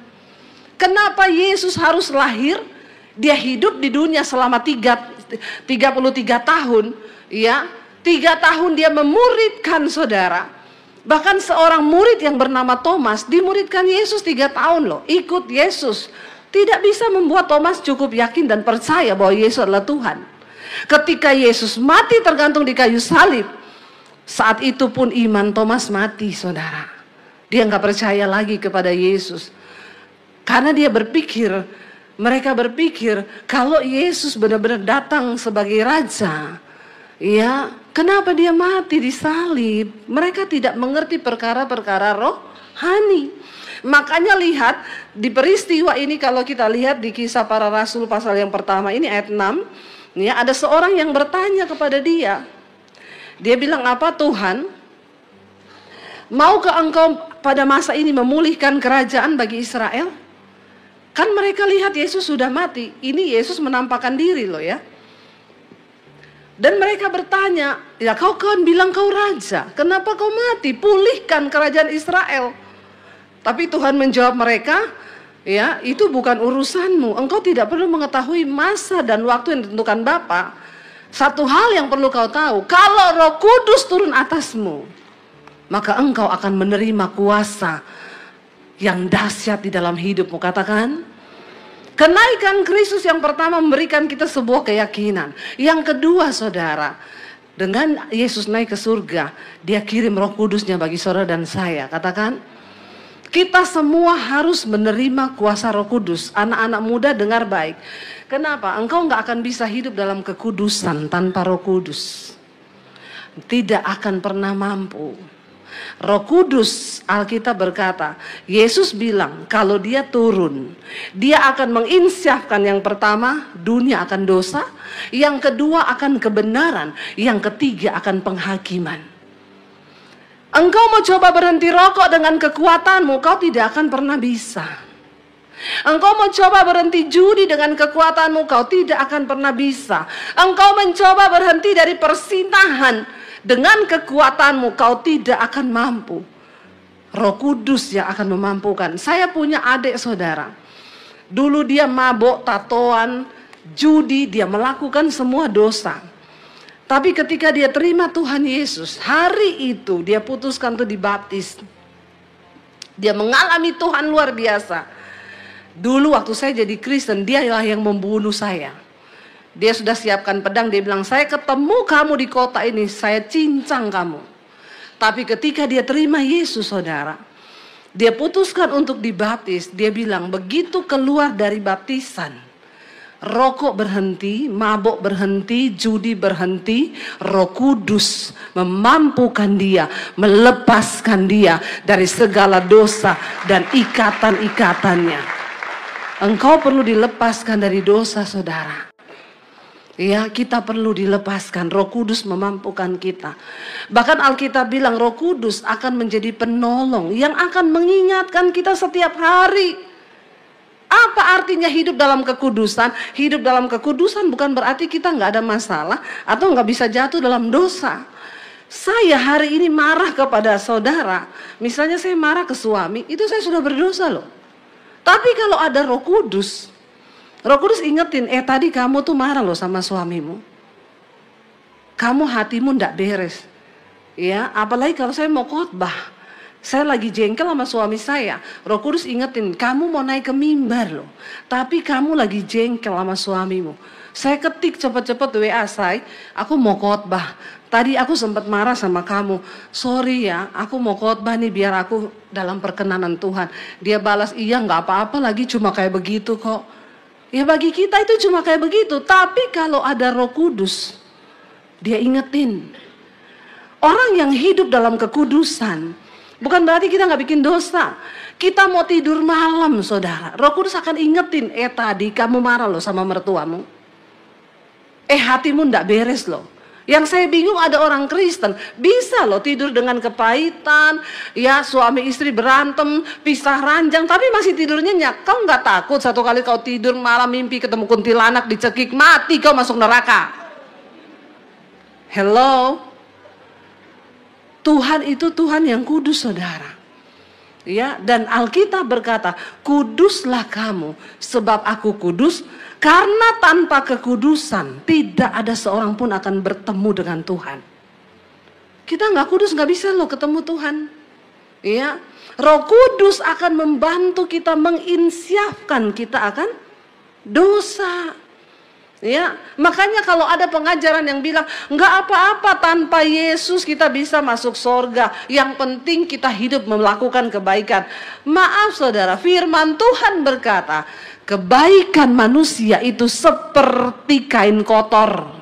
Kenapa Yesus harus lahir? Dia hidup di dunia selama 33 tahun, ya. 3 tahun dia memuridkan saudara. Bahkan seorang murid yang bernama Thomas dimuridkan Yesus 3 tahun loh, ikut Yesus. Tidak bisa membuat Thomas cukup yakin dan percaya bahwa Yesus adalah Tuhan. Ketika Yesus mati tergantung di kayu salib, saat itu pun iman Thomas mati, saudara. Dia nggak percaya lagi kepada Yesus. Karena dia mereka berpikir kalau Yesus benar-benar datang sebagai raja, ya, kenapa dia mati di salib? Mereka tidak mengerti perkara-perkara rohani. Makanya lihat di peristiwa ini, kalau kita lihat di Kisah Para Rasul pasal yang pertama ini ayat 6, ya, ada seorang yang bertanya kepada dia. Dia bilang, apa Tuhan? Maukah engkau pada masa ini memulihkan kerajaan bagi Israel? Kan mereka lihat Yesus sudah mati. Ini Yesus menampakkan diri loh ya. Dan mereka bertanya, ya kau kan bilang kau raja, kenapa kau mati? Pulihkan kerajaan Israel. Tapi Tuhan menjawab mereka, ya, itu bukan urusanmu. Engkau tidak perlu mengetahui masa dan waktu yang ditentukan Bapa. Satu hal yang perlu kau tahu, kalau Roh Kudus turun atasmu, maka engkau akan menerima kuasa yang dahsyat di dalam hidupmu. Katakan, Kenaikan Kristus yang pertama memberikan kita sebuah keyakinan. Yang kedua, saudara, dengan Yesus naik ke surga, Dia kirim Roh Kudusnya bagi saudara dan saya. Katakan, kita semua harus menerima kuasa Roh Kudus. Anak-anak muda dengar baik. Kenapa? Engkau nggak akan bisa hidup dalam kekudusan tanpa Roh Kudus. Tidak akan pernah mampu. Roh Kudus, Alkitab berkata, Yesus bilang kalau Dia turun, Dia akan menginsyafkan yang pertama, dunia akan dosa, yang kedua akan kebenaran, yang ketiga akan penghakiman. Engkau mau coba berhenti rokok dengan kekuatanmu, kau tidak akan pernah bisa. Engkau mau coba berhenti judi dengan kekuatanmu, kau tidak akan pernah bisa. Engkau mencoba berhenti dari persinahan dengan kekuatanmu, kau tidak akan mampu. Roh Kudus yang akan memampukan. Saya punya adik saudara. Dulu dia mabok, tatoan, judi, dia melakukan semua dosa. Tapi ketika dia terima Tuhan Yesus, hari itu dia putuskan untuk dibaptis. Dia mengalami Tuhan luar biasa. Dulu waktu saya jadi Kristen, dialah yang membunuh saya. Dia sudah siapkan pedang, dia bilang, saya ketemu kamu di kota ini, saya cincang kamu. Tapi ketika dia terima Yesus, saudara, dia putuskan untuk dibaptis. Dia bilang, begitu keluar dari baptisan, rokok berhenti, mabuk berhenti, judi berhenti. Roh Kudus memampukan dia, melepaskan dia dari segala dosa dan ikatan-ikatannya. Engkau perlu dilepaskan dari dosa, saudara. Ya, kita perlu dilepaskan. Roh Kudus memampukan kita. Bahkan Alkitab bilang Roh Kudus akan menjadi penolong yang akan mengingatkan kita setiap hari. Apa artinya hidup dalam kekudusan? Hidup dalam kekudusan bukan berarti kita nggak ada masalah atau nggak bisa jatuh dalam dosa. Saya hari ini marah kepada saudara, misalnya saya marah ke suami, itu saya sudah berdosa loh. Tapi kalau ada Roh Kudus, Roh Kudus ingetin, tadi kamu tuh marah loh sama suamimu. Kamu hatimu ndak beres. Ya, apalagi kalau saya mau khotbah. Saya lagi jengkel sama suami saya. Roh Kudus ingetin, kamu mau naik ke mimbar loh. Tapi kamu lagi jengkel sama suamimu. Saya ketik cepet-cepet WA saya, aku mau khotbah. Tadi aku sempat marah sama kamu. Sorry ya, aku mau khotbah nih biar aku dalam perkenanan Tuhan. Dia balas, iya nggak apa-apa lagi cuma kayak begitu kok. Ya bagi kita itu cuma kayak begitu. Tapi kalau ada Roh Kudus, dia ingetin. Orang yang hidup dalam kekudusan, bukan berarti kita nggak bikin dosa. Kita mau tidur malam, saudara, Roh Kudus akan ingetin, tadi kamu marah loh sama mertuamu. Hatimu ndak beres loh. Yang saya bingung ada orang Kristen bisa loh tidur dengan kepahitan, ya suami istri berantem, pisah ranjang, tapi masih tidur nyenyak. Kau nggak takut satu kali kau tidur malam mimpi ketemu kuntilanak dicekik, mati kau masuk neraka? Hello, Tuhan itu Tuhan yang kudus, saudara. Ya, dan Alkitab berkata, kuduslah kamu sebab aku kudus. Karena tanpa kekudusan tidak ada seorang pun akan bertemu dengan Tuhan. Kita nggak kudus nggak bisa loh ketemu Tuhan. Ya, Roh Kudus akan membantu kita menginsyafkan kita akan dosa. Ya, makanya kalau ada pengajaran yang bilang nggak apa-apa tanpa Yesus kita bisa masuk sorga. Yang penting kita hidup melakukan kebaikan. Maaf saudara, firman Tuhan berkata, kebaikan manusia itu seperti kain kotor.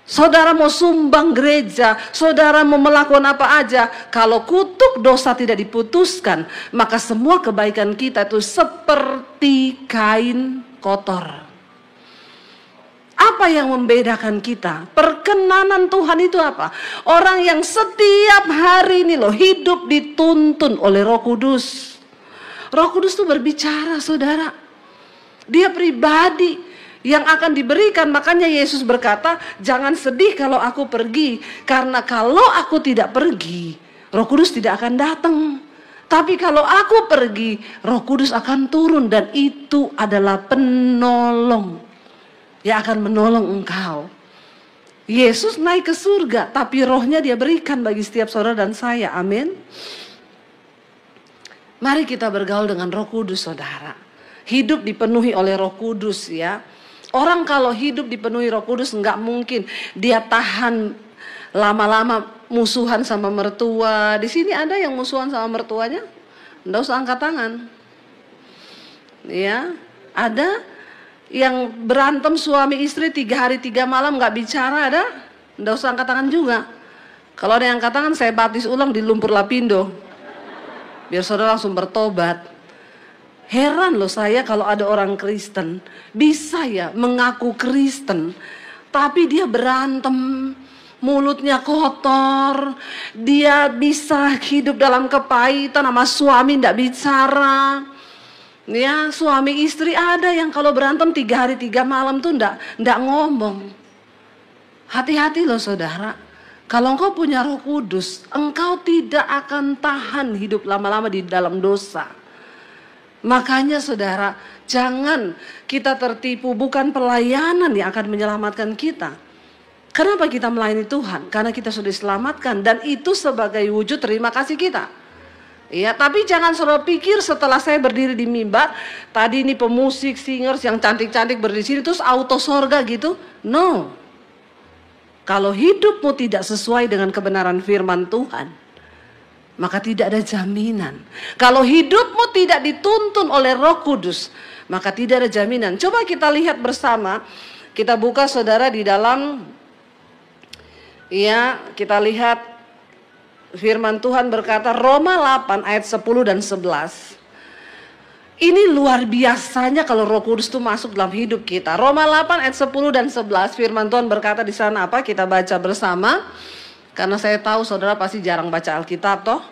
Saudara mau sumbang gereja, saudara mau melakukan apa aja, kalau kutuk dosa tidak diputuskan, maka semua kebaikan kita itu seperti kain kotor. Apa yang membedakan kita? Perkenanan Tuhan itu apa? Orang yang setiap hari ini loh hidup dituntun oleh Roh Kudus. Roh Kudus itu berbicara, saudara. Dia pribadi yang akan diberikan. Makanya Yesus berkata, jangan sedih kalau aku pergi. Karena kalau aku tidak pergi, Roh Kudus tidak akan datang. Tapi kalau aku pergi, Roh Kudus akan turun. Dan itu adalah penolong yang akan menolong engkau. Yesus naik ke surga, tapi rohnya dia berikan bagi setiap saudara dan saya. Amin. Mari kita bergaul dengan Roh Kudus, saudara. hidup dipenuhi oleh Roh Kudus ya. Orang kalau hidup dipenuhi Roh Kudus nggak mungkin dia tahan lama-lama musuhan sama mertua. Di sini ada yang musuhan sama mertuanya? Nggak usah angkat tangan. Ya, ada yang berantem suami istri 3 hari 3 malam nggak bicara, ada? Nggak usah angkat tangan juga. Kalau ada yang angkat tangan, saya baptis ulang di lumpur lapindo. Biar saudara langsung bertobat. Heran loh saya kalau ada orang Kristen bisa ya mengaku Kristen, tapi dia berantem, mulutnya kotor, dia bisa hidup dalam kepahitan sama suami ndak bicara. Ya, suami istri ada yang kalau berantem 3 hari 3 malam tuh ndak ngomong. Hati-hati loh saudara. Kalau engkau punya Roh Kudus, engkau tidak akan tahan hidup lama-lama di dalam dosa. Makanya saudara, jangan kita tertipu, bukan pelayanan yang akan menyelamatkan kita. Kenapa kita melayani Tuhan? Karena kita sudah diselamatkan dan itu sebagai wujud terima kasih kita. Ya, tapi jangan saudara pikir setelah saya berdiri di mimbar, tadi ini pemusik, singers yang cantik-cantik berdiri di sini terus auto sorga gitu. No. Kalau hidupmu tidak sesuai dengan kebenaran firman Tuhan, maka tidak ada jaminan. Kalau hidupmu tidak dituntun oleh Roh Kudus, maka tidak ada jaminan. Coba kita lihat bersama. Kita buka saudara di dalam, ya kita lihat firman Tuhan berkata Roma 8 ayat 10 dan 11. Ini luar biasanya kalau Roh Kudus itu masuk dalam hidup kita. Roma 8 ayat 10 dan 11 firman Tuhan berkata di sana apa? Kita baca bersama. Karena saya tahu saudara pasti jarang baca Alkitab toh.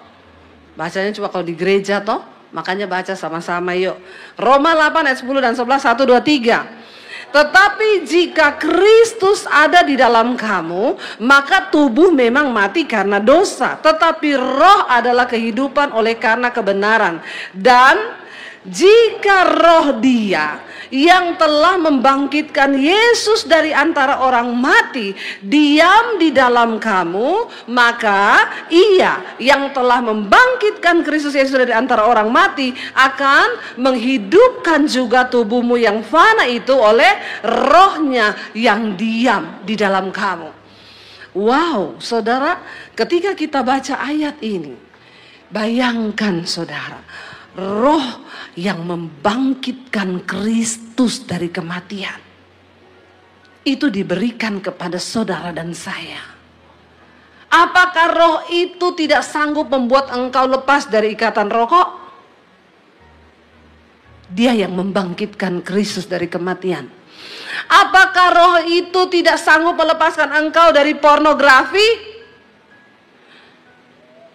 Bacanya cuma kalau di gereja toh. Makanya baca sama-sama yuk. Roma 8 ayat 10 dan 11, 1, 2, 3. Tetapi jika Kristus ada di dalam kamu, maka tubuh memang mati karena dosa. Tetapi roh adalah kehidupan oleh karena kebenaran. Dan jika roh Dia yang telah membangkitkan Yesus dari antara orang mati diam di dalam kamu, maka Ia yang telah membangkitkan Kristus Yesus dari antara orang mati akan menghidupkan juga tubuhmu yang fana itu oleh rohnya yang diam di dalam kamu. Wow, saudara, ketika kita baca ayat ini, bayangkan saudara, roh yang membangkitkan Kristus dari kematian itu diberikan kepada saudara dan saya. Apakah roh itu tidak sanggup membuat engkau lepas dari ikatan rokok? Dia yang membangkitkan Kristus dari kematian. Apakah roh itu tidak sanggup melepaskan engkau dari pornografi?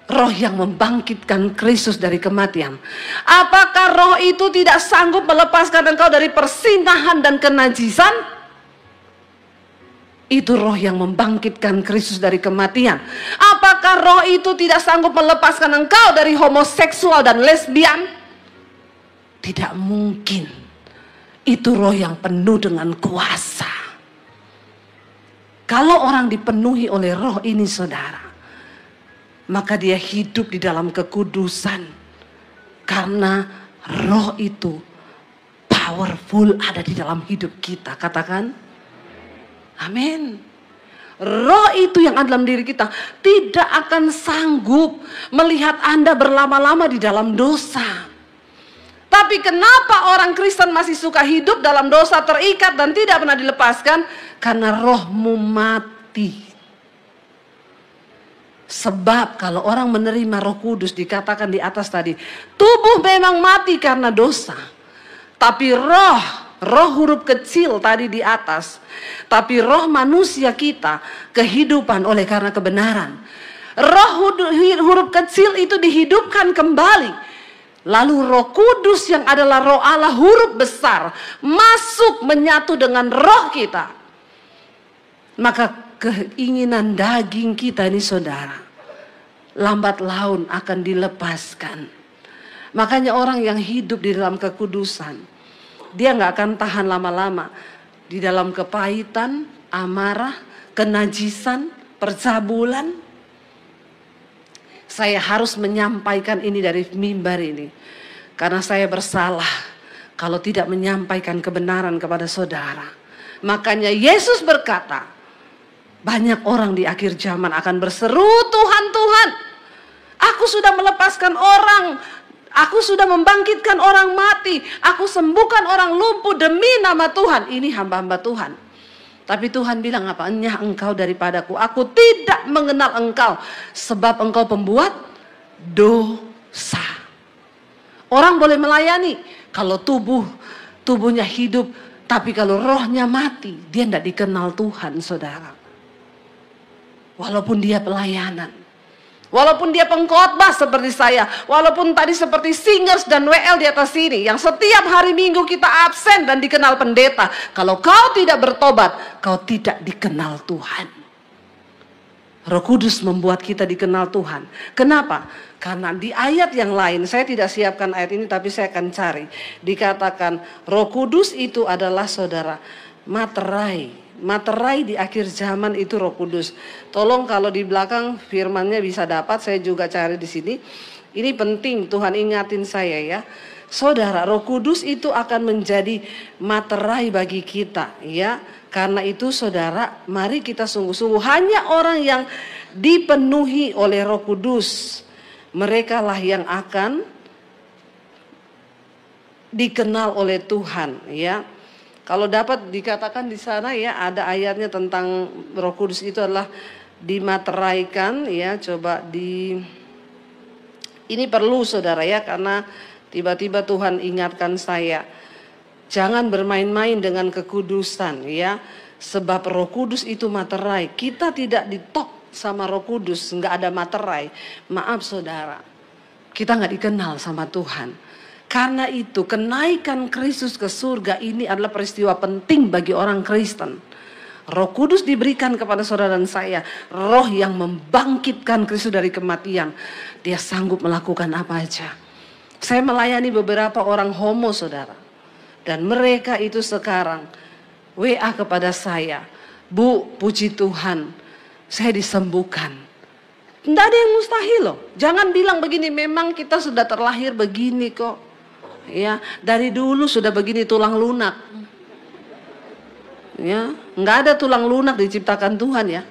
Roh yang membangkitkan Kristus dari kematian. Apakah roh itu tidak sanggup melepaskan engkau dari persinahan dan kenajisan? Itu roh yang membangkitkan Kristus dari kematian. Apakah roh itu tidak sanggup melepaskan engkau dari homoseksual dan lesbian? Tidak mungkin. Itu roh yang penuh dengan kuasa. Kalau orang dipenuhi oleh roh ini saudara, maka dia hidup di dalam kekudusan. Karena roh itu powerful ada di dalam hidup kita. Katakan amin. Roh itu yang ada dalam diri kita tidak akan sanggup melihat Anda berlama-lama di dalam dosa. Tapi kenapa orang Kristen masih suka hidup dalam dosa, terikat dan tidak pernah dilepaskan? Karena rohmu mati. Sebab kalau orang menerima Roh Kudus dikatakan di atas tadi, tubuh memang mati karena dosa. Tapi roh huruf kecil tadi di atas, tapi roh manusia kita kehidupan oleh karena kebenaran. Roh huruf kecil itu dihidupkan kembali. Lalu Roh Kudus yang adalah roh Allah huruf besar masuk menyatu dengan roh kita. Maka keinginan daging kita ini saudara, lambat laun akan dilepaskan. Makanya orang yang hidup di dalam kekudusan, dia gak akan tahan lama-lama di dalam kepahitan, amarah, kenajisan, percabulan. Saya harus menyampaikan ini dari mimbar ini, karena saya bersalah kalau tidak menyampaikan kebenaran kepada saudara. Makanya Yesus berkata, banyak orang di akhir zaman akan berseru, Tuhan, Tuhan, aku sudah melepaskan orang, aku sudah membangkitkan orang mati, aku sembuhkan orang lumpuh demi nama Tuhan. Ini hamba-hamba Tuhan. Tapi Tuhan bilang apa? Enyah engkau daripadaku, aku tidak mengenal engkau, sebab engkau pembuat dosa. Orang boleh melayani kalau tubuhnya hidup, tapi kalau rohnya mati, dia tidak dikenal Tuhan, saudara. Walaupun dia pelayanan, walaupun dia pengkhotbah seperti saya, walaupun tadi seperti singers dan WL di atas sini, yang setiap hari Minggu kita absen dan dikenal pendeta, kalau kau tidak bertobat, kau tidak dikenal Tuhan. Roh Kudus membuat kita dikenal Tuhan. Kenapa? Karena di ayat yang lain, saya tidak siapkan ayat ini tapi saya akan cari. Dikatakan Roh Kudus itu adalah saudara materai. Materai di akhir zaman itu Roh Kudus. Tolong kalau di belakang firmannya bisa dapat, saya juga cari di sini. Ini penting, Tuhan ingatin saya ya. Saudara, Roh Kudus itu akan menjadi materai bagi kita ya. Karena itu saudara, mari kita sungguh-sungguh, hanya orang yang dipenuhi oleh Roh Kudus, mereka lah yang akan dikenal oleh Tuhan ya. Kalau dapat dikatakan di sana ya, ada ayatnya tentang Roh Kudus itu adalah dimateraikan ya. Coba ini perlu saudara ya, karena tiba-tiba Tuhan ingatkan saya, jangan bermain-main dengan kekudusan ya, sebab Roh Kudus itu materai. Kita tidak ditok sama Roh Kudus, nggak ada materai. Maaf saudara, kita nggak dikenal sama Tuhan. Karena itu kenaikan Kristus ke surga ini adalah peristiwa penting bagi orang Kristen. Roh Kudus diberikan kepada saudara dan saya, roh yang membangkitkan Kristus dari kematian. Dia sanggup melakukan apa aja. Saya melayani beberapa orang homo saudara, dan mereka itu sekarang WA kepada saya, Bu, puji Tuhan, saya disembuhkan. Tidak ada yang mustahil loh. Jangan bilang begini, memang kita sudah terlahir begini kok. Ya, dari dulu sudah begini tulang lunak. Ya, nggak ada tulang lunak diciptakan Tuhan ya.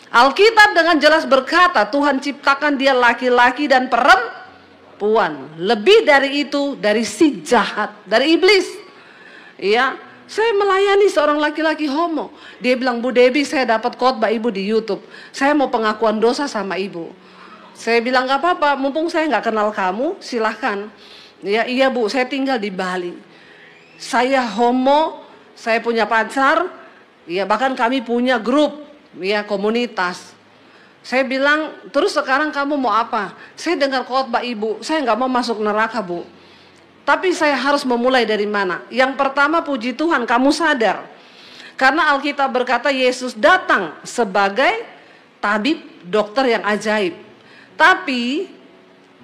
Alkitab dengan jelas berkata Tuhan ciptakan dia laki-laki dan perempuan. Lebih dari itu, dari si jahat, dari iblis. Ya, saya melayani seorang laki-laki homo. Dia bilang, Bu Debbie, saya dapat khotbah ibu di YouTube. Saya mau pengakuan dosa sama ibu. Saya bilang gak apa-apa, mumpung saya nggak kenal kamu, silahkan. Ya, iya Bu, saya tinggal di Bali. Saya homo, saya punya pacar, ya bahkan kami punya grup, ya komunitas. Saya bilang, terus sekarang kamu mau apa? Saya dengar khotbah ibu, saya nggak mau masuk neraka Bu. Tapi saya harus memulai dari mana? Yang pertama, puji Tuhan kamu sadar. Karena Alkitab berkata Yesus datang sebagai tabib, dokter yang ajaib. Tapi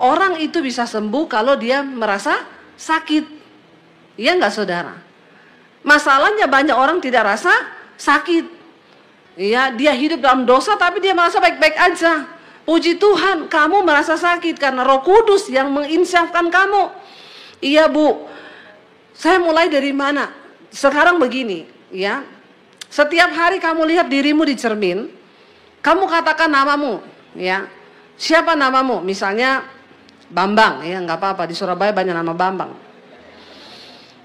orang itu bisa sembuh kalau dia merasa sakit. Iya nggak saudara? Masalahnya banyak orang tidak rasa sakit. Iya, dia hidup dalam dosa tapi dia merasa baik-baik aja. Puji Tuhan, kamu merasa sakit karena Roh Kudus yang menginsyafkan kamu. Iya Bu, saya mulai dari mana? Sekarang begini, ya. Setiap hari kamu lihat dirimu di cermin, kamu katakan namamu, ya. Siapa namamu? Misalnya Bambang, ya nggak apa-apa, di Surabaya banyak nama Bambang.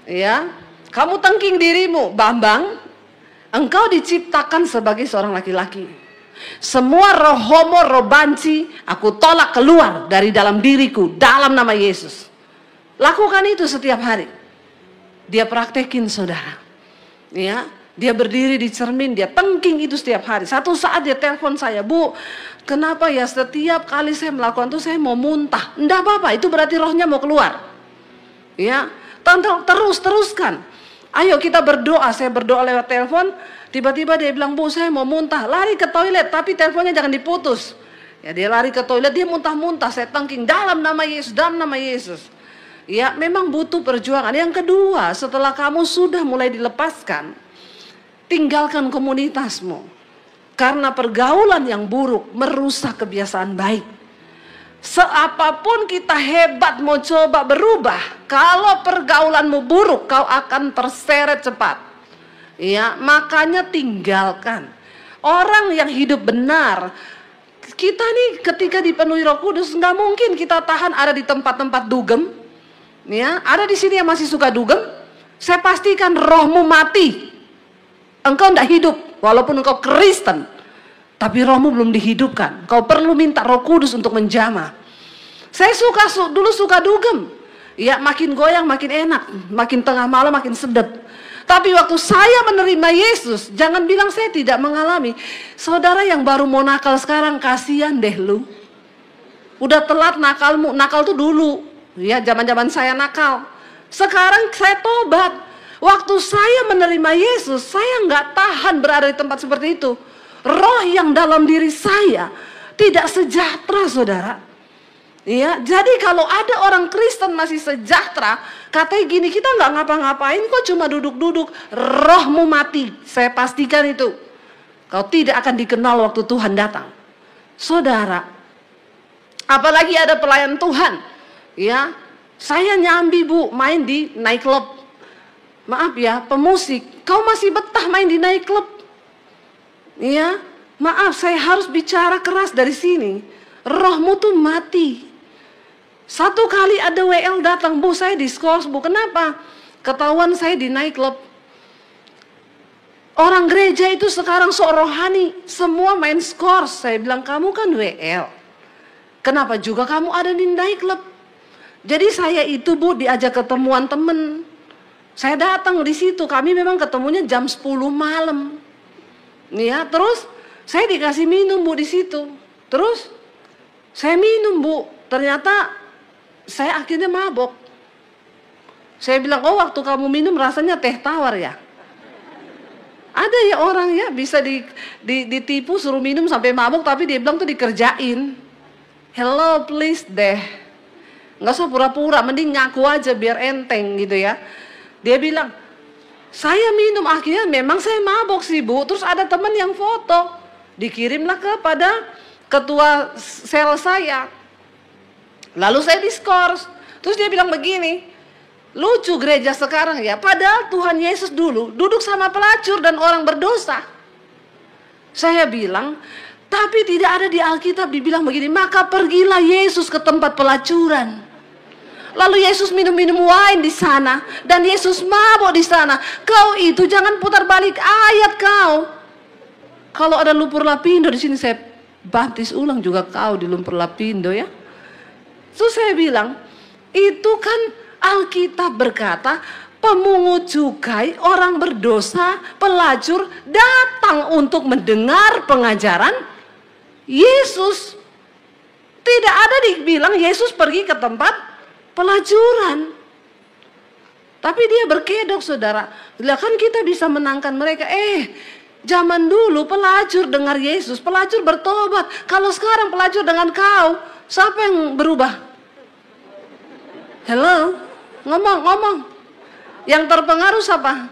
Ya, kamu tengking dirimu, Bambang, engkau diciptakan sebagai seorang laki-laki. Semua roh homo, roh banci, aku tolak keluar dari dalam diriku, dalam nama Yesus. Lakukan itu setiap hari. Dia praktekin saudara. Ya, dia berdiri di cermin, dia tengking itu setiap hari. Satu saat dia telepon saya, Bu, kenapa ya setiap kali saya melakukan itu saya mau muntah? Enggak apa-apa, itu berarti rohnya mau keluar. Ya, teruskan. Ayo kita berdoa. Saya berdoa lewat telepon. Tiba-tiba dia bilang, Bu, saya mau muntah. Lari ke toilet, tapi teleponnya jangan diputus. Ya, dia lari ke toilet, dia muntah-muntah. Saya tengking dalam nama Yesus, dalam nama Yesus. Ya, memang butuh perjuangan. Yang kedua, setelah kamu sudah mulai dilepaskan, tinggalkan komunitasmu. Karena pergaulan yang buruk merusak kebiasaan baik. Seapapun kita hebat mau coba berubah, kalau pergaulanmu buruk, kau akan terseret cepat. Ya, makanya tinggalkan. Orang yang hidup benar, kita nih ketika dipenuhi Roh Kudus, nggak mungkin kita tahan ada di tempat-tempat dugem. Ya, ada di sini yang masih suka dugem. Saya pastikan rohmu mati. Engkau tidak hidup, walaupun engkau Kristen. Tapi rohmu belum dihidupkan. Kau perlu minta Roh Kudus untuk menjamah. Saya dulu suka dugem. Ya, makin goyang makin enak, makin tengah malam makin sedap. Tapi waktu saya menerima Yesus, jangan bilang saya tidak mengalami. Saudara yang baru mau nakal sekarang, kasihan deh lu. Udah telat nakalmu, nakal tuh dulu. Ya, zaman-zaman saya nakal. Sekarang saya tobat. Waktu saya menerima Yesus, saya nggak tahan berada di tempat seperti itu. Roh yang dalam diri saya tidak sejahtera, saudara. Ya, jadi kalau ada orang Kristen masih sejahtera, katanya gini, kita nggak ngapa-ngapain kok, cuma duduk-duduk, rohmu mati. Saya pastikan itu. Kau tidak akan dikenal waktu Tuhan datang. Saudara, apalagi ada pelayan Tuhan. Ya, saya nyambi bu, main di nightclub. Maaf ya, pemusik, kau masih betah main di nightclub. Ya, maaf, saya harus bicara keras dari sini. Rohmu tuh mati. Satu kali ada WL datang, bu saya diskors bu, kenapa? Ketahuan saya di nightclub. Orang gereja itu sekarang sok rohani, semua main skors. Saya bilang, kamu kan WL, kenapa juga kamu ada di nightclub? Jadi saya itu bu diajak ketemuan temen. Saya datang di situ, kami memang ketemunya jam 10 malam. Ya, terus saya dikasih minum bu di situ. Terus saya minum bu, ternyata saya akhirnya mabok. Saya bilang, oh waktu kamu minum rasanya teh tawar ya? Ada ya orang ya bisa ditipu suruh minum sampai mabok, tapi dia bilang tuh dikerjain. Hello please deh, nggak usah pura-pura, mending ngaku aja biar enteng gitu ya. Dia bilang, saya minum, akhirnya memang saya mabok sih bu. Terus ada teman yang foto, dikirimlah kepada ketua sel saya. Lalu saya diskors. Terus dia bilang begini, lucu gereja sekarang ya, padahal Tuhan Yesus dulu duduk sama pelacur dan orang berdosa. Saya bilang, tapi tidak ada di Alkitab dibilang begini, maka pergilah Yesus ke tempat pelacuran. Lalu Yesus minum-minum wine di sana dan Yesus mabok di sana. Kau itu jangan putar balik ayat kau. Kalau ada lumpur lapindo di sini, saya baptis ulang juga kau di lumpur lapindo ya. Terus saya bilang, itu kan Alkitab berkata, pemungut cukai, orang berdosa, pelacur datang untuk mendengar pengajaran Yesus. Tidak ada dibilang Yesus pergi ke tempat pelacuran. Tapi dia berkedok, saudara. Lah kan kita bisa menangkan mereka. Zaman dulu pelacur dengar Yesus, pelacur bertobat. Kalau sekarang pelacur dengan kau, siapa yang berubah? Hello, ngomong. Yang terpengaruh siapa?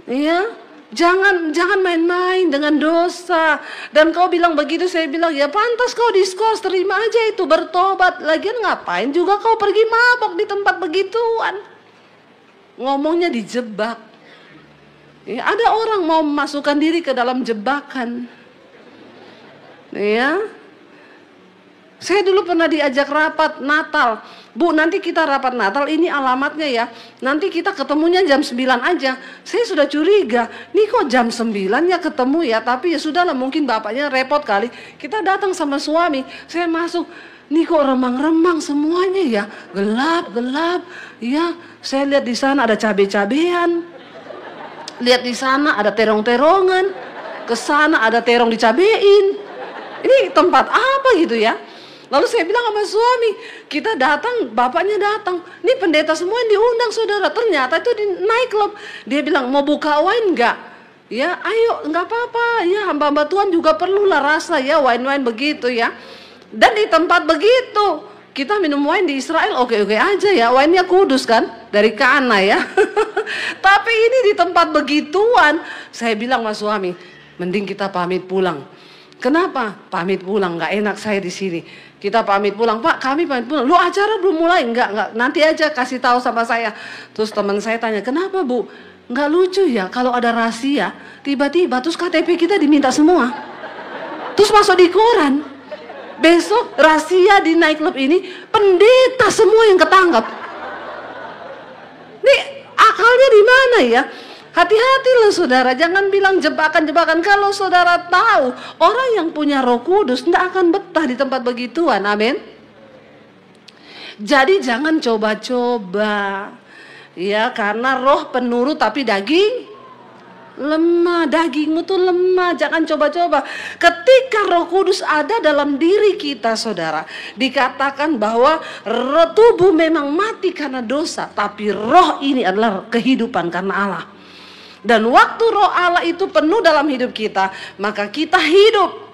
Iya, jangan main-main dengan dosa. Dan kau bilang begitu, saya bilang ya pantas kau diskors, terima aja itu, bertobat. Lagian ngapain juga kau pergi mabok di tempat begituan? Ngomongnya dijebak. Ya, ada orang mau memasukkan diri ke dalam jebakan. Ya, saya dulu pernah diajak rapat Natal. Bu, nanti kita rapat Natal, ini alamatnya ya. Nanti kita ketemunya jam 9 aja. Saya sudah curiga, nih kok jam 9 ya ketemu ya. Tapi ya sudahlah, mungkin bapaknya repot kali. Kita datang sama suami, saya masuk, nih kok remang-remang semuanya ya. Gelap. Ya, saya lihat di sana ada cabai-cabean. Lihat di sana ada terong-terongan. Ke sana ada terong dicabein. Ini tempat apa gitu ya? Lalu saya bilang sama suami, kita datang, bapaknya datang. Ini pendeta semua yang diundang, saudara. Ternyata itu di nightclub. Dia bilang, mau buka wine enggak? Ya, ayo, enggak apa-apa. Ya, hamba-hamba Tuhan juga perlulah rasa ya, wine-wine begitu ya. Dan di tempat begitu, kita minum wine di Israel, oke-oke aja ya. Wine-nya kudus kan, dari Kana ya. Tapi ini di tempat begituan. Saya bilang sama suami, mending kita pamit pulang. Kenapa? Pamit pulang, nggak enak saya di sini. Kita pamit pulang, Pak kami pamit pulang. Lu acara belum mulai? Enggak, nanti aja kasih tahu sama saya. Terus teman saya tanya, kenapa Bu? Enggak lucu ya kalau ada rahasia, tiba-tiba terus KTP kita diminta semua. Terus masuk di koran. Besok rahasia di nightclub ini, pendeta semua yang ketangkap. Nih akalnya di mana ya? Hati-hati loh saudara, jangan bilang jebakan-jebakan. Kalau saudara tahu orang yang punya Roh Kudus tidak akan betah di tempat begituan, amin. Jadi jangan coba-coba, ya karena roh penurut tapi daging lemah, dagingmu tuh lemah, jangan coba-coba. Ketika Roh Kudus ada dalam diri kita saudara, dikatakan bahwa tubuh memang mati karena dosa, tapi roh ini adalah kehidupan karena Allah. Dan waktu roh Allah itu penuh dalam hidup kita, maka kita hidup.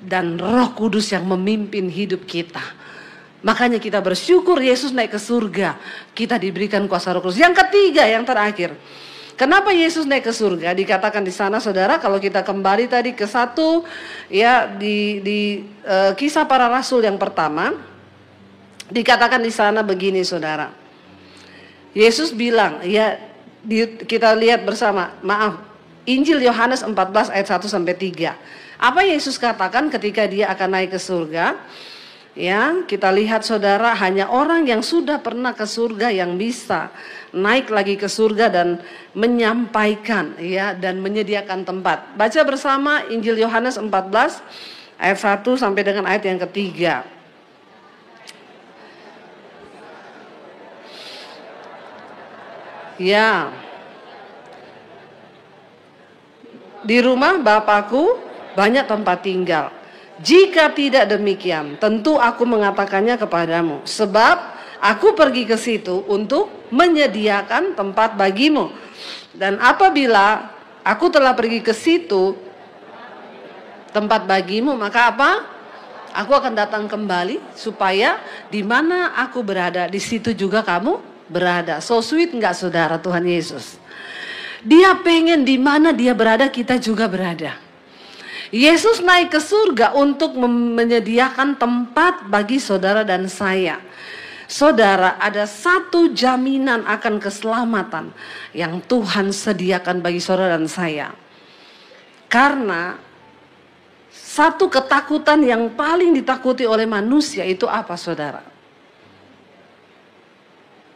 Dan Roh Kudus yang memimpin hidup kita. Makanya kita bersyukur Yesus naik ke surga, kita diberikan kuasa Roh Kudus. Yang ketiga, yang terakhir, kenapa Yesus naik ke surga? Dikatakan di sana saudara, kalau kita kembali tadi ke satu, ya di Kisah Para Rasul yang pertama, dikatakan di sana begini saudara. Yesus bilang, ya kita lihat bersama, Injil Yohanes 14 ayat 1 sampai 3. Apa Yesus katakan ketika dia akan naik ke surga? Ya, kita lihat saudara, hanya orang yang sudah pernah ke surga yang bisa naik lagi ke surga dan menyampaikan, ya, dan menyediakan tempat. Baca bersama Injil Yohanes 14 ayat 1 sampai dengan ayat yang ketiga. Ya, di rumah Bapakku banyak tempat tinggal. Jika tidak demikian, tentu aku mengatakannya kepadamu. Sebab aku pergi ke situ untuk menyediakan tempat bagimu. Dan apabila aku telah pergi ke situ tempat bagimu, maka apa? Aku akan datang kembali supaya di mana aku berada, di situ juga kamu berada. So sweet enggak saudara Tuhan Yesus? Dia pengen di mana dia berada, kita juga berada. Yesus naik ke surga untuk menyediakan tempat bagi saudara dan saya. Saudara, ada satu jaminan akan keselamatan yang Tuhan sediakan bagi saudara dan saya. Karena satu ketakutan yang paling ditakuti oleh manusia itu apa saudara?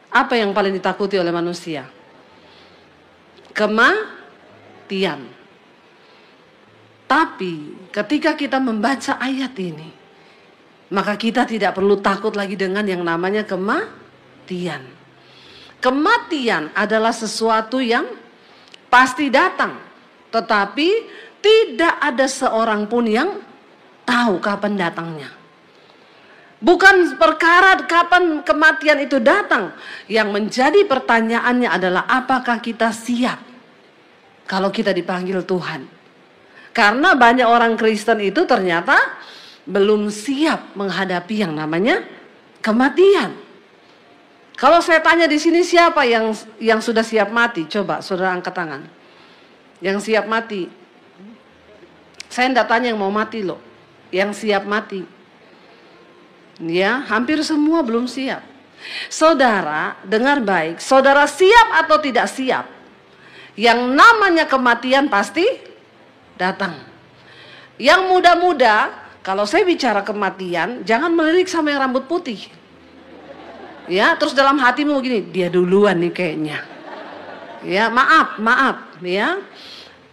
Apa yang paling ditakuti oleh manusia? Kematian. Tapi ketika kita membaca ayat ini, maka kita tidak perlu takut lagi dengan yang namanya kematian. Kematian adalah sesuatu yang pasti datang, tetapi tidak ada seorang pun yang tahu kapan datangnya. Bukan perkara kapan kematian itu datang. Yang menjadi pertanyaannya adalah apakah kita siap kalau kita dipanggil Tuhan. Karena banyak orang Kristen itu ternyata belum siap menghadapi yang namanya kematian. Kalau saya tanya di sini siapa yang sudah siap mati? Coba saudara angkat tangan. Yang siap mati. Saya tidak tanya yang mau mati loh. Yang siap mati. Ya, hampir semua belum siap. Saudara, dengar baik. Saudara siap atau tidak siap? Yang namanya kematian pasti datang. Yang muda-muda, kalau saya bicara kematian, jangan melirik sama yang rambut putih. Ya, terus dalam hatimu begini, dia duluan nih kayaknya. Ya, maaf, ya.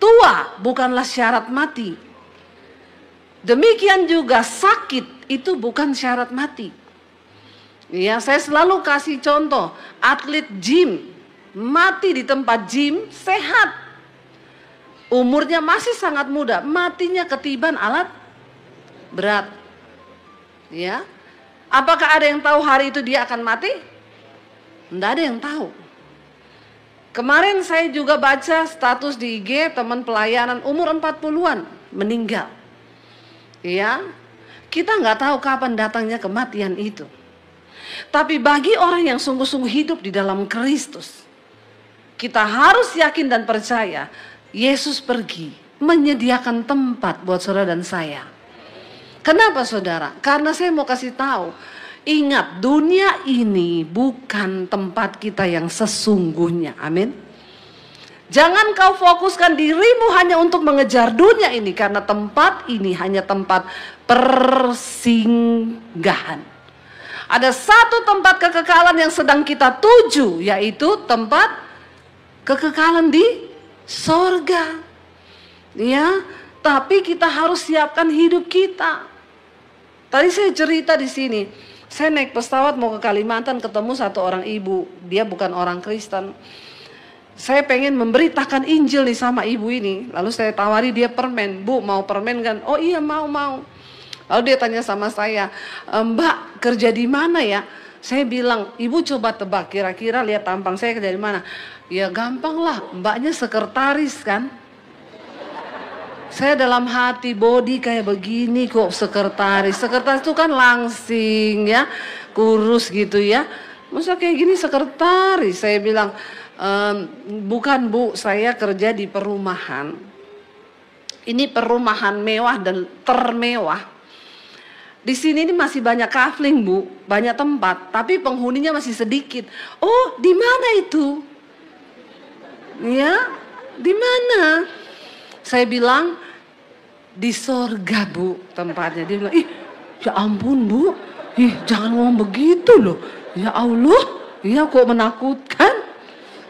Tua bukanlah syarat mati. Demikian juga sakit itu bukan syarat mati. Ya, saya selalu kasih contoh, atlet gym mati di tempat gym sehat. Umurnya masih sangat muda, matinya ketiban alat berat. Ya. Apakah ada yang tahu hari itu dia akan mati? Tidak ada yang tahu. Kemarin saya juga baca status di IG teman pelayanan umur 40-an meninggal. Ya, kita nggak tahu kapan datangnya kematian itu. Tapi bagi orang yang sungguh-sungguh hidup di dalam Kristus, kita harus yakin dan percaya Yesus pergi menyediakan tempat buat saudara dan saya. Kenapa saudara? Karena saya mau kasih tahu, ingat dunia ini bukan tempat kita yang sesungguhnya. Amin. Jangan kau fokuskan dirimu hanya untuk mengejar dunia ini, karena tempat ini hanya tempat persinggahan. Ada satu tempat kekekalan yang sedang kita tuju, yaitu tempat kekekalan di sorga. Ya, tapi kita harus siapkan hidup kita. Tadi saya cerita di sini, saya naik pesawat mau ke Kalimantan, ketemu satu orang ibu, dia bukan orang Kristen. Saya pengen memberitakan Injil nih sama ibu ini. Lalu saya tawari dia permen. Bu, mau permen kan? Oh iya, mau. Lalu dia tanya sama saya, Mbak kerja di mana ya? Saya bilang, ibu coba tebak, kira-kira lihat tampang saya kerja di mana? Ya gampang lah, mbaknya sekretaris kan? Saya dalam hati, body kayak begini kok sekretaris. Sekretaris itu kan langsing ya, kurus gitu ya. Masa kayak gini sekretaris? Saya bilang, bukan Bu, saya kerja di perumahan. Ini perumahan mewah dan termewah. Di sini ini masih banyak kafling Bu, banyak tempat, tapi penghuninya masih sedikit. Oh, di mana itu? Ya, di mana? Saya bilang, di sorga Bu tempatnya. Dia bilang, ih ya ampun Bu, ih jangan ngomong begitu loh. Ya Allah, ya kok menakutkan.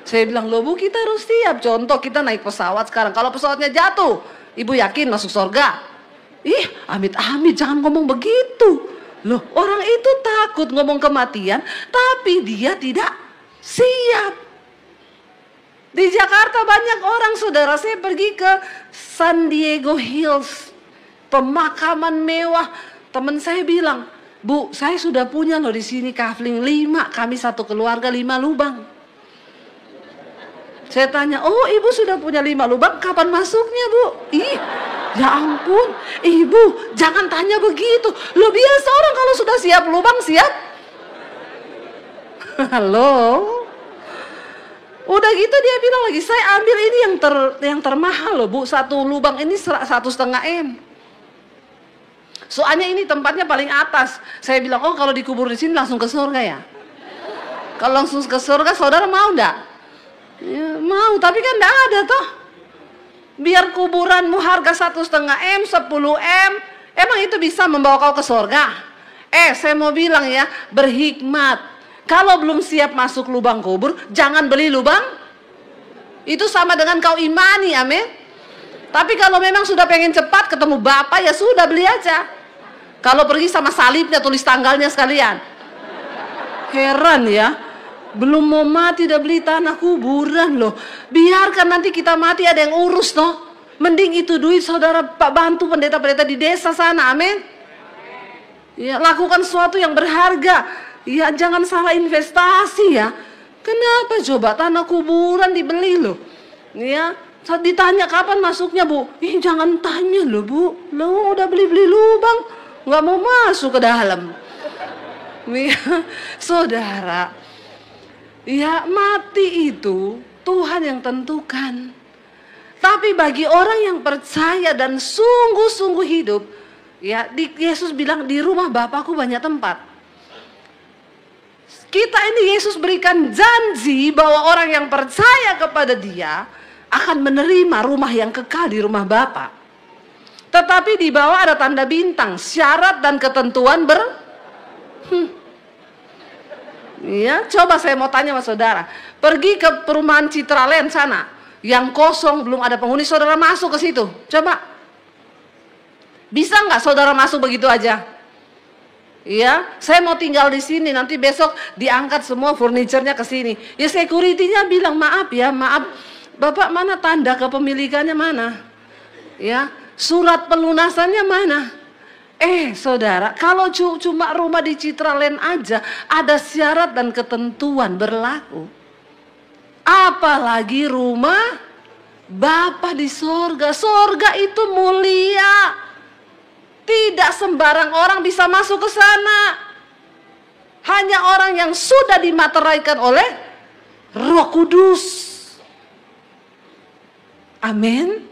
Saya bilang, loh Bu, kita harus siap. Contoh kita naik pesawat sekarang, kalau pesawatnya jatuh, ibu yakin masuk sorga? Ih, amit-amit, jangan ngomong begitu. Loh, orang itu takut ngomong kematian, tapi dia tidak siap. Di Jakarta banyak orang, saudara. Saya pergi ke San Diego Hills, pemakaman mewah. Teman saya bilang, Bu, saya sudah punya loh di sini kafling 5, kami satu keluarga 5 lubang. Saya tanya, oh ibu sudah punya 5 lubang, kapan masuknya Bu? Ih, ya ampun, ibu jangan tanya begitu. Lo biasa orang kalau sudah siap lubang siap. Halo. Udah gitu dia bilang lagi, saya ambil ini yang termahal loh Bu, satu lubang ini 1,5 M. Soalnya ini tempatnya paling atas. Saya bilang, oh kalau dikubur di sini langsung ke surga ya? Kalau langsung ke surga, saudara mau enggak? Ya, mau, tapi kan enggak ada toh. Biar kuburanmu harga 1,5 M, 10 M, emang itu bisa membawa kau ke surga? Saya mau bilang ya, berhikmat. Kalau belum siap masuk lubang kubur, jangan beli lubang. Itu sama dengan kau imani, amin. Tapi kalau memang sudah pengen cepat ketemu Bapak, ya sudah beli aja. Kalau pergi sama salibnya, tulis tanggalnya sekalian. Heran ya, belum mau mati udah beli tanah kuburan loh. Biarkan nanti kita mati ada yang urus toh. Mending itu duit saudara Pak bantu pendeta-pendeta di desa sana, amin. Ya, lakukan sesuatu yang berharga. Ya, jangan salah investasi ya. Kenapa coba tanah kuburan dibeli loh? Ya, saat ditanya kapan masuknya Bu, jangan tanya loh Bu, lo udah beli lubang, nggak mau masuk ke dalam. Ya, saudara, ya mati itu Tuhan yang tentukan. Tapi bagi orang yang percaya dan sungguh-sungguh hidup, ya Yesus bilang di rumah Bapakku banyak tempat. Kita ini Yesus berikan janji bahwa orang yang percaya kepada Dia akan menerima rumah yang kekal di rumah Bapa. Tetapi di bawah ada tanda bintang, syarat dan ketentuan Ya, coba saya mau tanya sama saudara. Pergi ke perumahan Citraland sana, yang kosong belum ada penghuni, saudara masuk ke situ. Coba. Bisa nggak saudara masuk begitu aja? Iya, saya mau tinggal di sini, nanti besok diangkat semua furniturnya ke sini. Ya security-nya bilang, maaf ya, maaf. Bapak mana tanda kepemilikannya mana? Ya, surat pelunasannya mana? Saudara, kalau cuma rumah di Citraland aja ada syarat dan ketentuan berlaku. Apalagi rumah Bapa di sorga. Sorga itu mulia. Tidak sembarang orang bisa masuk ke sana. Hanya orang yang sudah dimateraikan oleh Roh Kudus. Amin.